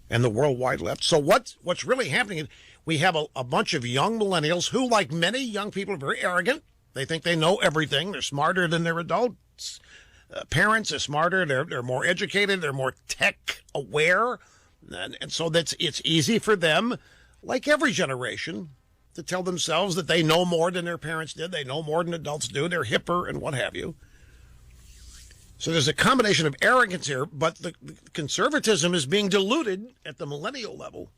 and the worldwide left. So what's really happening is we have a bunch of young millennials who, like many young people, are very arrogant. They think they know everything. They're smarter than their adults. Parents are smarter. They're more educated. They're more tech aware. And so it's easy for them, like every generation, to tell themselves that they know more than their parents did. They know more than adults do. They're hipper and what have you. So there's a combination of arrogance here, but the conservatism is being diluted at the millennial level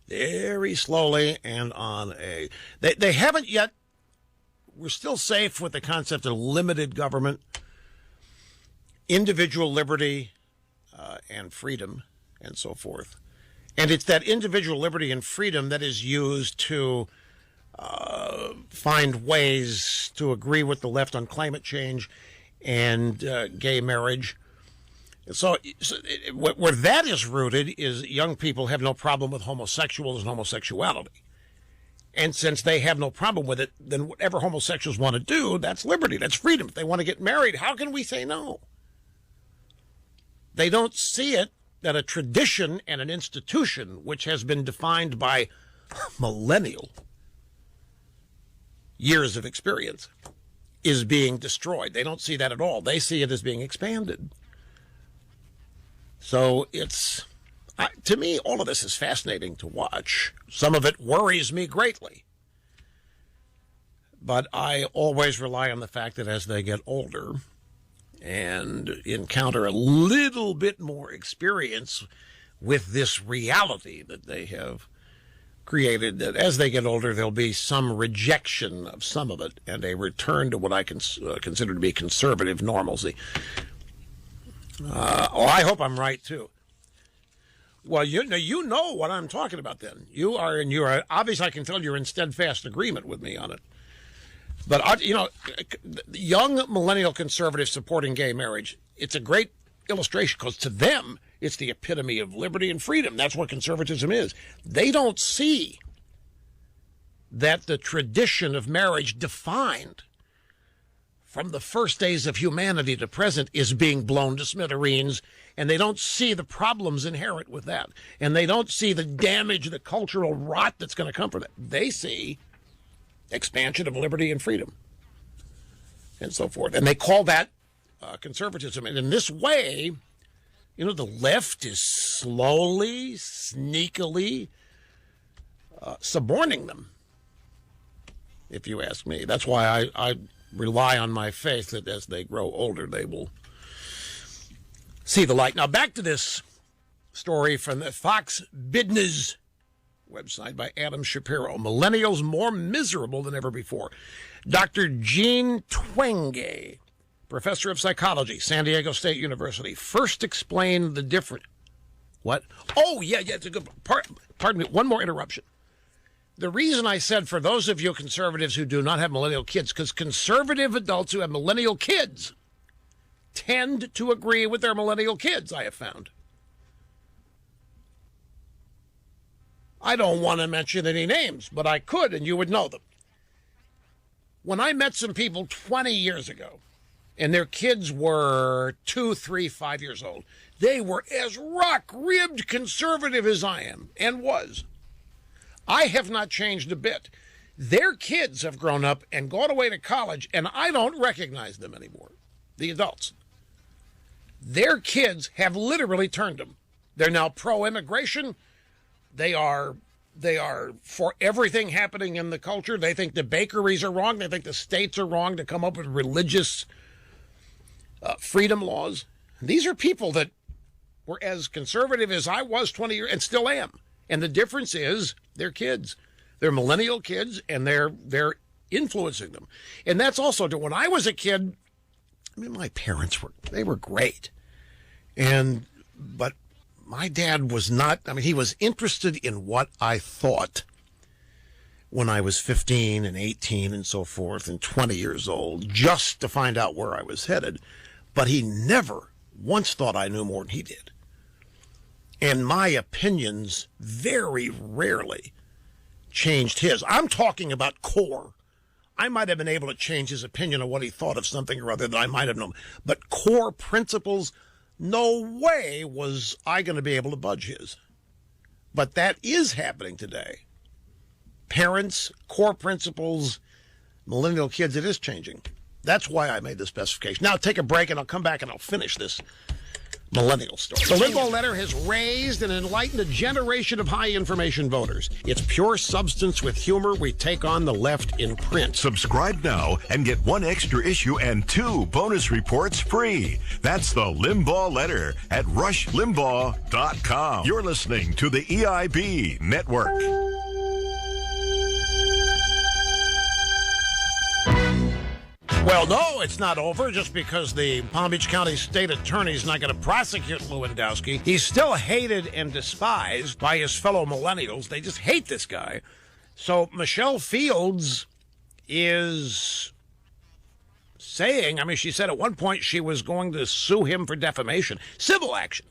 very slowly and on a... They haven't yet... We're still safe with the concept of limited government, individual liberty, and freedom, and so forth. And it's that individual liberty and freedom that is used to find ways to agree with the left on climate change and gay marriage. So where that is rooted is young people have no problem with homosexuals and homosexuality. And since they have no problem with it, then whatever homosexuals want to do, that's liberty, that's freedom. If they want to get married, how can we say no? They don't see it that a tradition and an institution which has been defined by millennial years of experience is being destroyed. They don't see that at all. They see it as being expanded. So it's, to me, all of this is fascinating to watch. Some of it worries me greatly. But I always rely on the fact that as they get older and encounter a little bit more experience with this reality that they have created, that as they get older, there'll be some rejection of some of it and a return to what I consider to be conservative normalcy. I hope I'm right, too. Well, you know what I'm talking about then. You are obviously, I can tell you're in steadfast agreement with me on it. But, young millennial conservatives supporting gay marriage, it's a great illustration because to them, it's the epitome of liberty and freedom. That's what conservatism is. They don't see that the tradition of marriage defined from the first days of humanity to present is being blown to smithereens, and they don't see the problems inherent with that. And they don't see the damage, the cultural rot that's going to come from it. They see expansion of liberty and freedom and so forth. And they call that conservatism. And in this way, the left is slowly, sneakily suborning them, if you ask me. That's why I rely on my faith that as they grow older, they will see the light. Now, back to this story from the Fox Business website by Adam Shapiro. Millennials more miserable than ever before. Dr. Jean Twenge, professor of psychology, San Diego State University, first explained the difference. What? Oh, yeah, it's a good part. Pardon me, one more interruption. The reason I said for those of you conservatives who do not have millennial kids, because conservative adults who have millennial kids tend to agree with their millennial kids, I have found. I don't want to mention any names, but I could, and you would know them. When I met some people 20 years ago, and their kids were 2, 3, 5 years old, they were as rock-ribbed conservative as I am, and was. I have not changed a bit. Their kids have grown up and gone away to college, and I don't recognize them anymore, the adults. Their kids have literally turned them. They're now pro-immigration. They are for everything happening in the culture. They think the bakeries are wrong. They think the states are wrong to come up with religious freedom laws. These are people that were as conservative as I was 20 years and still am. And the difference is they're kids. They're millennial kids, and they're influencing them. And that's also, when I was a kid, I mean, my parents were great. But my dad was not, I mean, he was interested in what I thought when I was 15 and 18 and so forth and 20 years old, just to find out where I was headed. But he never once thought I knew more than he did. And my opinions very rarely changed his. I'm talking about core. I might have been able to change his opinion of what he thought of something or other that I might have known. But core principles, no way was I going to be able to budge his. But that is happening today. Parents, core principles, millennial kids, it is changing. That's why I made the specification. Now take a break and I'll come back and I'll finish this millennial story. The Limbaugh letter has raised and enlightened a generation of high-information voters. It's pure substance with humor. We take on the left in print. Subscribe now and get 1 extra issue and 2 bonus reports free. That's the Limbaugh letter at rushlimbaugh.com. You're listening to the EIB Network. Well, no, it's not over just because the Palm Beach County State Attorney is not going to prosecute Lewandowski. He's still hated and despised by his fellow millennials. They just hate this guy. So Michelle Fields is saying, I mean, she said at one point she was going to sue him for defamation. Civil action.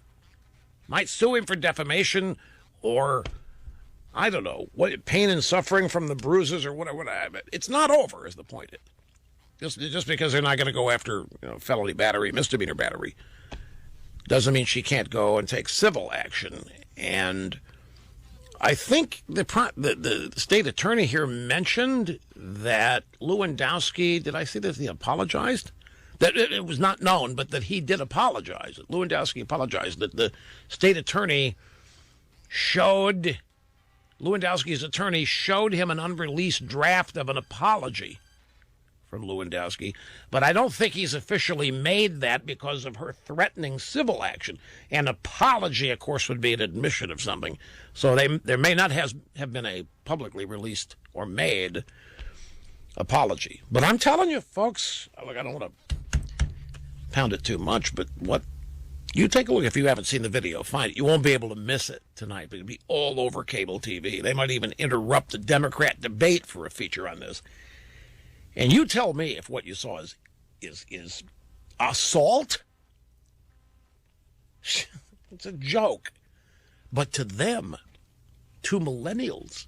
Might sue him for defamation or, I don't know, what, pain and suffering from the bruises or whatever. It's not over, is the point. Just because they're not going to go after felony battery, misdemeanor battery, doesn't mean she can't go and take civil action. And I think the state attorney here mentioned that Lewandowski, did I see that he apologized? That it was not known, but that he did apologize. That Lewandowski apologized. That the state attorney Lewandowski's attorney showed him an unreleased draft of an apology from Lewandowski, but I don't think he's officially made that because of her threatening civil action. An apology, of course, would be an admission of something. So there may not have been a publicly released or made apology. But I'm telling you, folks, look, I don't want to pound it too much, but you take a look. If you haven't seen the video, find it. You won't be able to miss it tonight. It'll be all over cable TV. They might even interrupt the Democrat debate for a feature on this. And you tell me if what you saw is assault. It's a joke. But to them, to millennials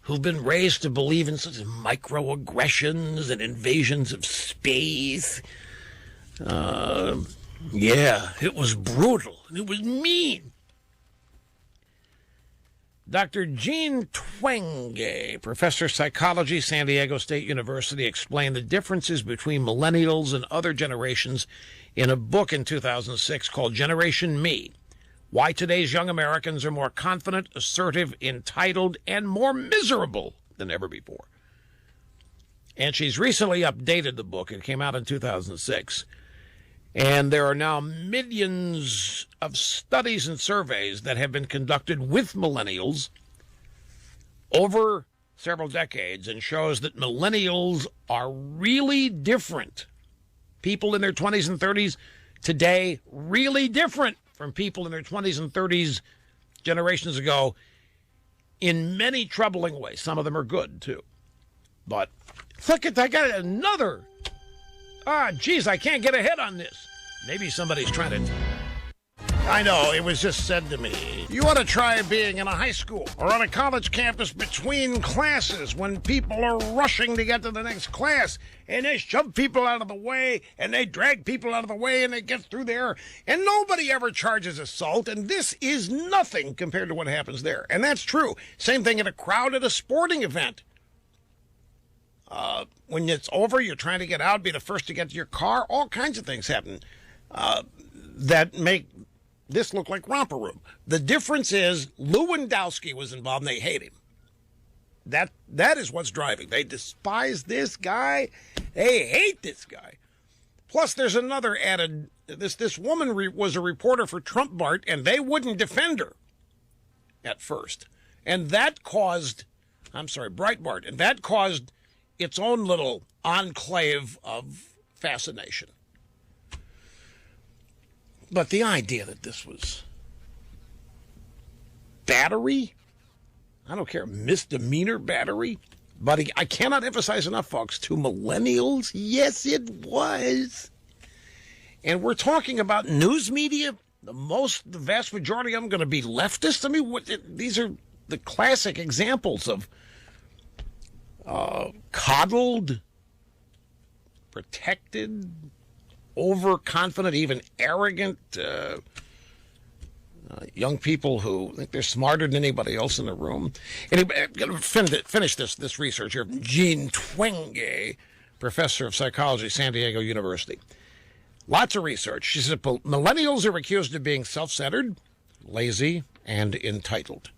who've been raised to believe in such microaggressions and invasions of space, yeah, it was brutal. It was mean. Dr. Jean Twenge, professor of psychology, San Diego State University, explained the differences between millennials and other generations in a book in 2006 called Generation Me: Why Today's Young Americans Are More Confident, Assertive, Entitled, and More Miserable Than Ever Before. And she's recently updated the book. It came out in 2006. And there are now millions of studies and surveys that have been conducted with millennials over several decades and shows that millennials are really different. People in their 20s and 30s today, really different from people in their 20s and 30s generations ago in many troubling ways. Some of them are good, too. But look at that. I got another. Geez, I can't get ahead on this. Maybe somebody's trying to... I know, it was just said to me. You ought to try being in a high school or on a college campus between classes when people are rushing to get to the next class and they shove people out of the way and they drag people out of the way and they get through there and nobody ever charges assault, and this is nothing compared to what happens there. And that's true. Same thing in a crowd at a sporting event. When it's over, you're trying to get out, be the first to get to your car. All kinds of things happen that make this look like romper room. The difference is Lewandowski was involved and they hate him. That is what's driving. They despise this guy. They hate this guy. Plus, there's another added. This woman was a reporter for Trump Bart, and they wouldn't defend her at first. And that caused, Breitbart, and that caused its own little enclave of fascination. But the idea that this was battery, I don't care, misdemeanor battery, but I cannot emphasize enough, folks, to millennials, yes, it was. And we're talking about news media, the vast majority of them going to be leftist. I mean, these are the classic examples of coddled, protected, overconfident, even arrogant young people who think they're smarter than anybody else in the room. Anyway, I'm going to finish this research here from Jean Twenge, professor of psychology, San Diego University. Lots of research. She said millennials are accused of being self-centered, lazy, and entitled.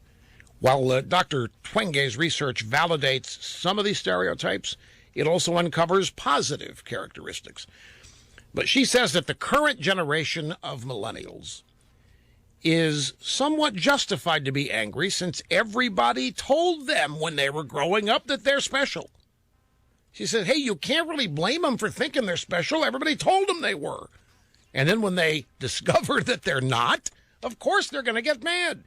While Dr. Twenge's research validates some of these stereotypes, it also uncovers positive characteristics. But she says that the current generation of millennials is somewhat justified to be angry since everybody told them when they were growing up that they're special. She said, hey, you can't really blame them for thinking they're special. Everybody told them they were. And then when they discover that they're not, of course they're going to get mad.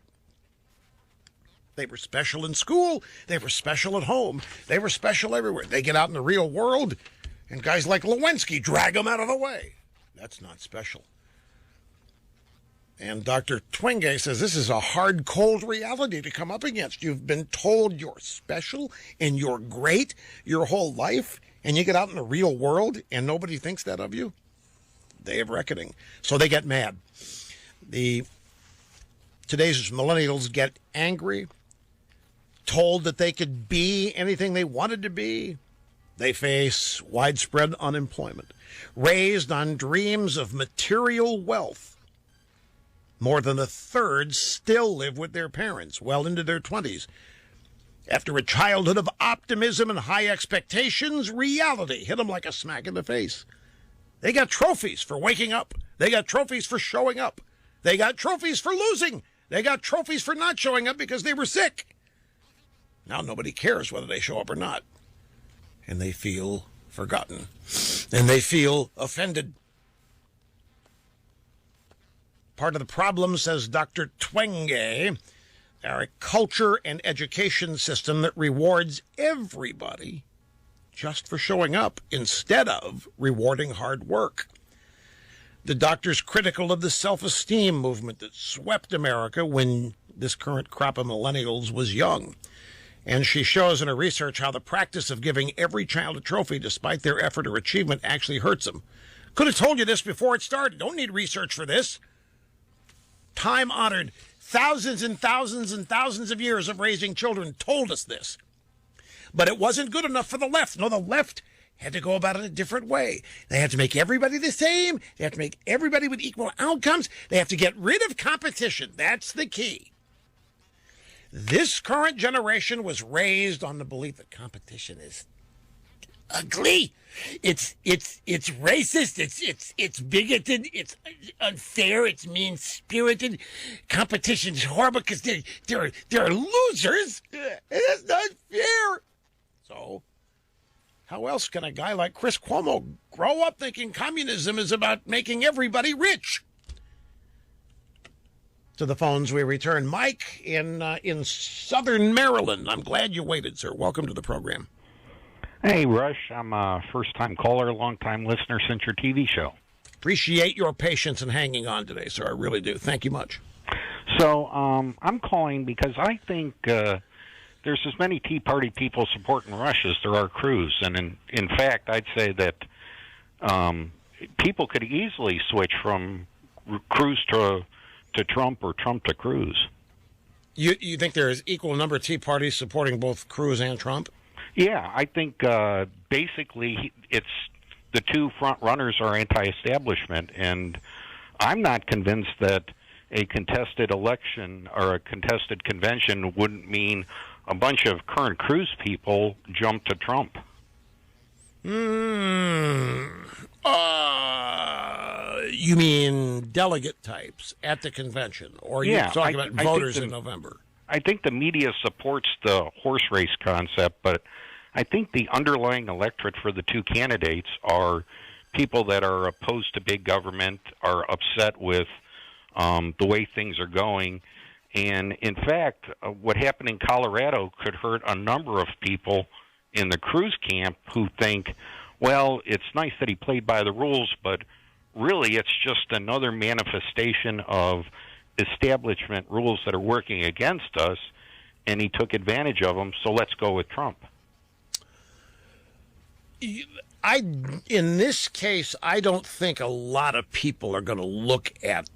They were special in school. They were special at home. They were special everywhere. They get out in the real world, and guys like Lewinsky drag them out of the way. That's not special. And Dr. Twenge says this is a hard, cold reality to come up against. You've been told you're special and you're great your whole life, and you get out in the real world and nobody thinks that of you. Day of reckoning. So they get mad. Today's millennials get angry, told that they could be anything they wanted to be. They face widespread unemployment, raised on dreams of material wealth. More than a third still live with their parents, well into their 20s. After a childhood of optimism and high expectations, reality hit them like a smack in the face. They got trophies for waking up. They got trophies for showing up. They got trophies for losing. They got trophies for not showing up because they were sick. Now nobody cares whether they show up or not. And they feel forgotten. And they feel offended. Part of the problem, says Dr. Twenge, are a culture and education system that rewards everybody just for showing up instead of rewarding hard work. The doctor's critical of the self-esteem movement that swept America when this current crop of millennials was young. And she shows in her research how the practice of giving every child a trophy despite their effort or achievement actually hurts them. Could have told you this before it started. Don't need research for this. Time-honored, thousands and thousands and thousands of years of raising children told us this. But it wasn't good enough for the left. No, the left had to go about it a different way. They had to make everybody the same. They have to make everybody with equal outcomes. They have to get rid of competition. That's the key. This current generation was raised on the belief that competition is ugly. It's racist. It's bigoted. It's unfair. It's mean-spirited. Competition's horrible because they're losers. It's not fair. So, how else can a guy like Chris Cuomo grow up thinking communism is about making everybody rich? To the phones we return. Mike in Southern Maryland. I'm glad you waited, sir. Welcome to the program. Hey, Rush. I'm a first-time caller, long-time listener since your TV show. Appreciate your patience and hanging on today, sir. I really do. Thank you much. So I'm calling because I think there's as many Tea Party people supporting Rush as there are Cruz. And in fact, I'd say that people could easily switch from Cruz to Trump or Trump to Cruz. You think there is equal number of Tea Parties supporting both Cruz and Trump? Yeah, I think basically it's the two front runners are anti-establishment, and I'm not convinced that a contested election or a contested convention wouldn't mean a bunch of current Cruz people jump to Trump. You mean delegate types at the convention, or you're talking about voters in November? I think the media supports the horse race concept, but I think the underlying electorate for the two candidates are people that are opposed to big government, are upset with the way things are going. And in fact, what happened in Colorado could hurt a number of people in the Cruz camp who think, well, it's nice that he played by the rules, but really it's just another manifestation of establishment rules that are working against us, and he took advantage of them, so let's go with Trump. In this case, I don't think a lot of people are going to look at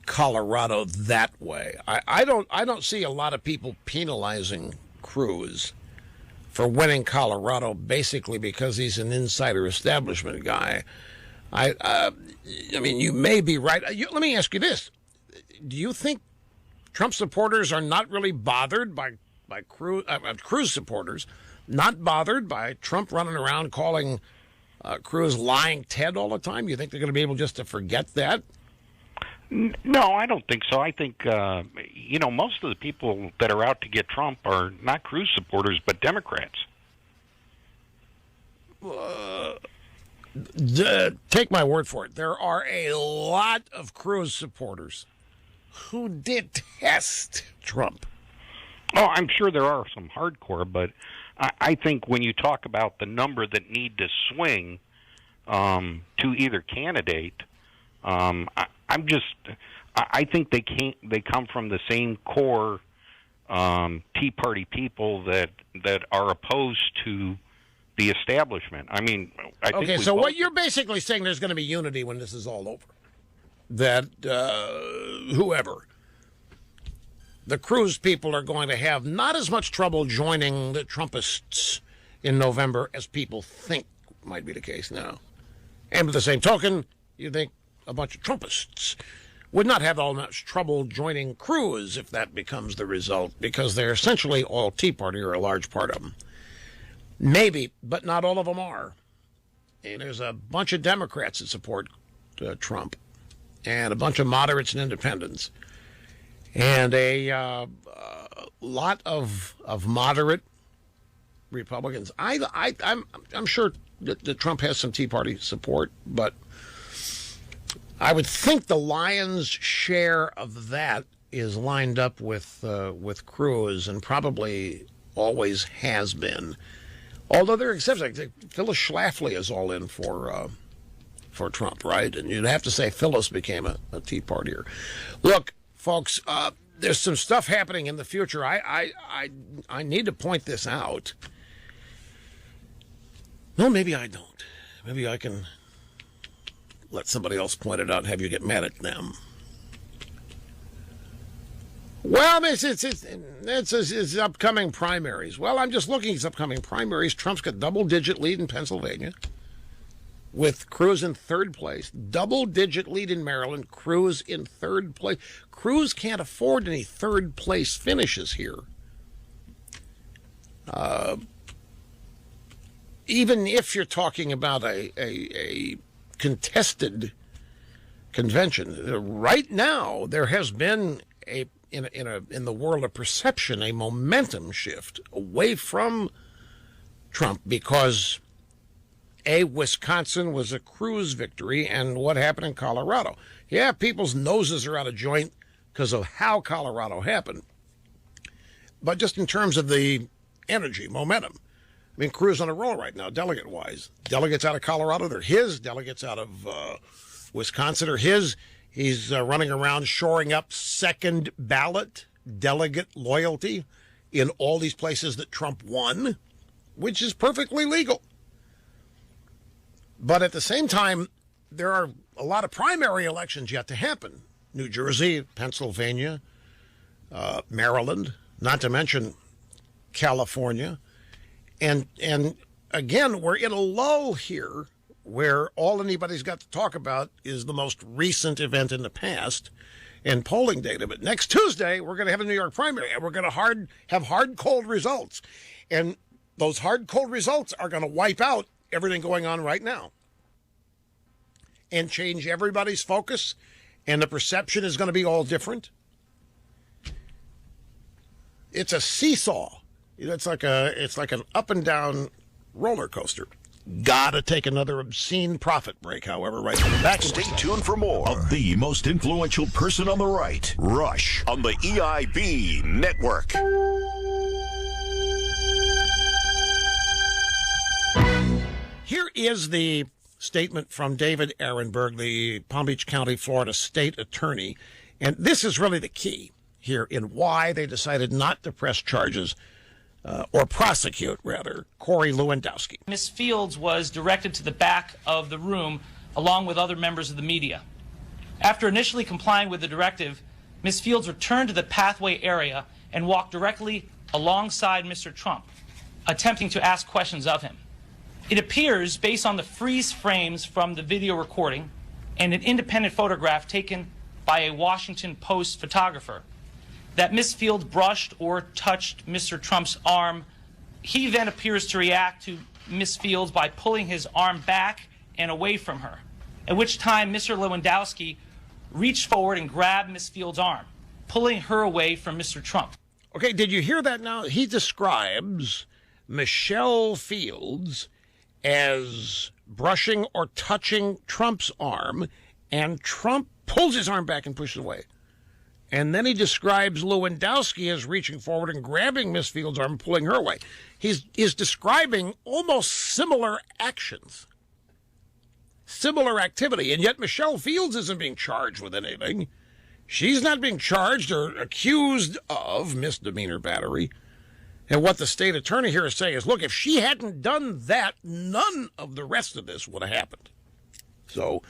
Colorado that way. I don't see a lot of people penalizing Cruz for winning Colorado basically because he's an insider establishment guy. I mean, you may be right. Let me ask you this: do you think Trump supporters are not really bothered by Cruz supporters, not bothered by Trump running around calling Cruz lying Ted all the time? You think they're going to be able just to forget that? No, I don't think so. I think, most of the people that are out to get Trump are not Cruz supporters, but Democrats. Take my word for it. There are a lot of Cruz supporters who detest Trump. Oh, I'm sure there are some hardcore, but I think when you talk about the number that need to swing to either candidate, I think they come from the same core Tea Party people that are opposed to the establishment. I mean, okay, so what you're basically saying, there's going to be unity when this is all over. That whoever, the Cruz people are going to have not as much trouble joining the Trumpists in November as people think might be the case now. And with the same token, you think a bunch of Trumpists would not have all much trouble joining Cruz if that becomes the result, because they're essentially all Tea Party, or a large part of them. Maybe, but not all of them are. And there's a bunch of Democrats that support Trump, and a bunch of moderates and independents, and a lot of moderate Republicans. I'm sure that Trump has some Tea Party support, but I would think the lion's share of that is lined up with Cruz, and probably always has been. Although there are exceptions, like Phyllis Schlafly is all in for Trump, right? And you'd have to say Phyllis became a Tea Partier. Look, folks, there's some stuff happening in the future. I need to point this out. No, maybe I don't. Maybe I can let somebody else point it out and have you get mad at them. Well, it's upcoming primaries. Well, I'm just looking at upcoming primaries. Trump's got double-digit lead in Pennsylvania, with Cruz in third place. Double-digit lead in Maryland, Cruz in third place. Cruz can't afford any third-place finishes here. Even if you're talking about a contested convention, right now there has been in the world of perception a momentum shift away from Trump, because Wisconsin was a Cruz victory, and what happened in Colorado. Yeah, people's noses are out of joint because of how Colorado happened, but just in terms of the energy, momentum. I mean, Cruz on a roll right now, delegate-wise. Delegates out of Colorado, they're his. Delegates out of Wisconsin are his. He's running around shoring up second ballot delegate loyalty in all these places that Trump won, which is perfectly legal. But at the same time, there are a lot of primary elections yet to happen. New Jersey, Pennsylvania, Maryland, not to mention California. And again, we're in a lull here where all anybody's got to talk about is the most recent event in the past and polling data. But next Tuesday, we're going to have a New York primary, and we're going to have hard, cold results. And those hard, cold results are going to wipe out everything going on right now and change everybody's focus, and the perception is going to be all different. It's a seesaw. It's like an up and down roller coaster. Gotta take another obscene profit break, however, right from the back. Stay tuned for more of the most influential person on the right, Rush, on the EIB Network. Here is the statement from David Ehrenberg, the Palm Beach County, Florida State Attorney. And this is really the key here in why they decided not to press charges or prosecute, rather, Corey-Lewandowski. Ms. Fields was directed to the back of the room along with other members of the media. After initially complying with the directive, Ms. Fields returned to the pathway area and walked directly alongside Mr. Trump, attempting to ask questions of him. It appears, based on the freeze frames from the video recording and an independent photograph taken by a Washington Post photographer, that Ms. Fields brushed or touched Mr. Trump's arm. He then appears to react to Ms. Fields by pulling his arm back and away from her, at which time Mr. Lewandowski reached forward and grabbed Ms. Fields' arm, pulling her away from Mr. Trump. Okay, did you hear that now? He describes Michelle Fields as brushing or touching Trump's arm, and Trump pulls his arm back and pushes away. And then he describes Lewandowski as reaching forward and grabbing Miss Fields' arm and pulling her away. He's describing almost similar actions, similar activity, and yet Michelle Fields isn't being charged with anything. She's not being charged or accused of misdemeanor battery. And what the state attorney here is saying is, look, if she hadn't done that, none of the rest of this would have happened. So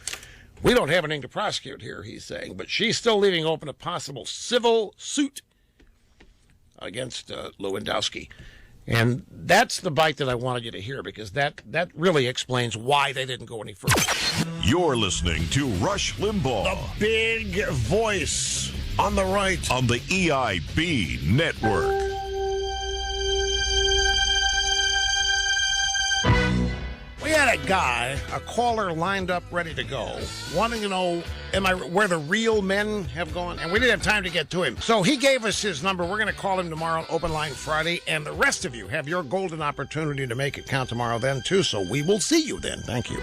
we don't have anything to prosecute here, he's saying, but she's still leaving open a possible civil suit against Lewandowski. And that's the bite that I wanted you to hear, because that really explains why they didn't go any further. You're listening to Rush Limbaugh, The big voice on the right, on the EIB Network. We had a guy, a caller lined up ready to go, wanting to know where the real men have gone, and we didn't have time to get to him. So he gave us his number. We're going to call him tomorrow on Open Line Friday, and the rest of you have your golden opportunity to make it count tomorrow then, too, so we will see you then. Thank you.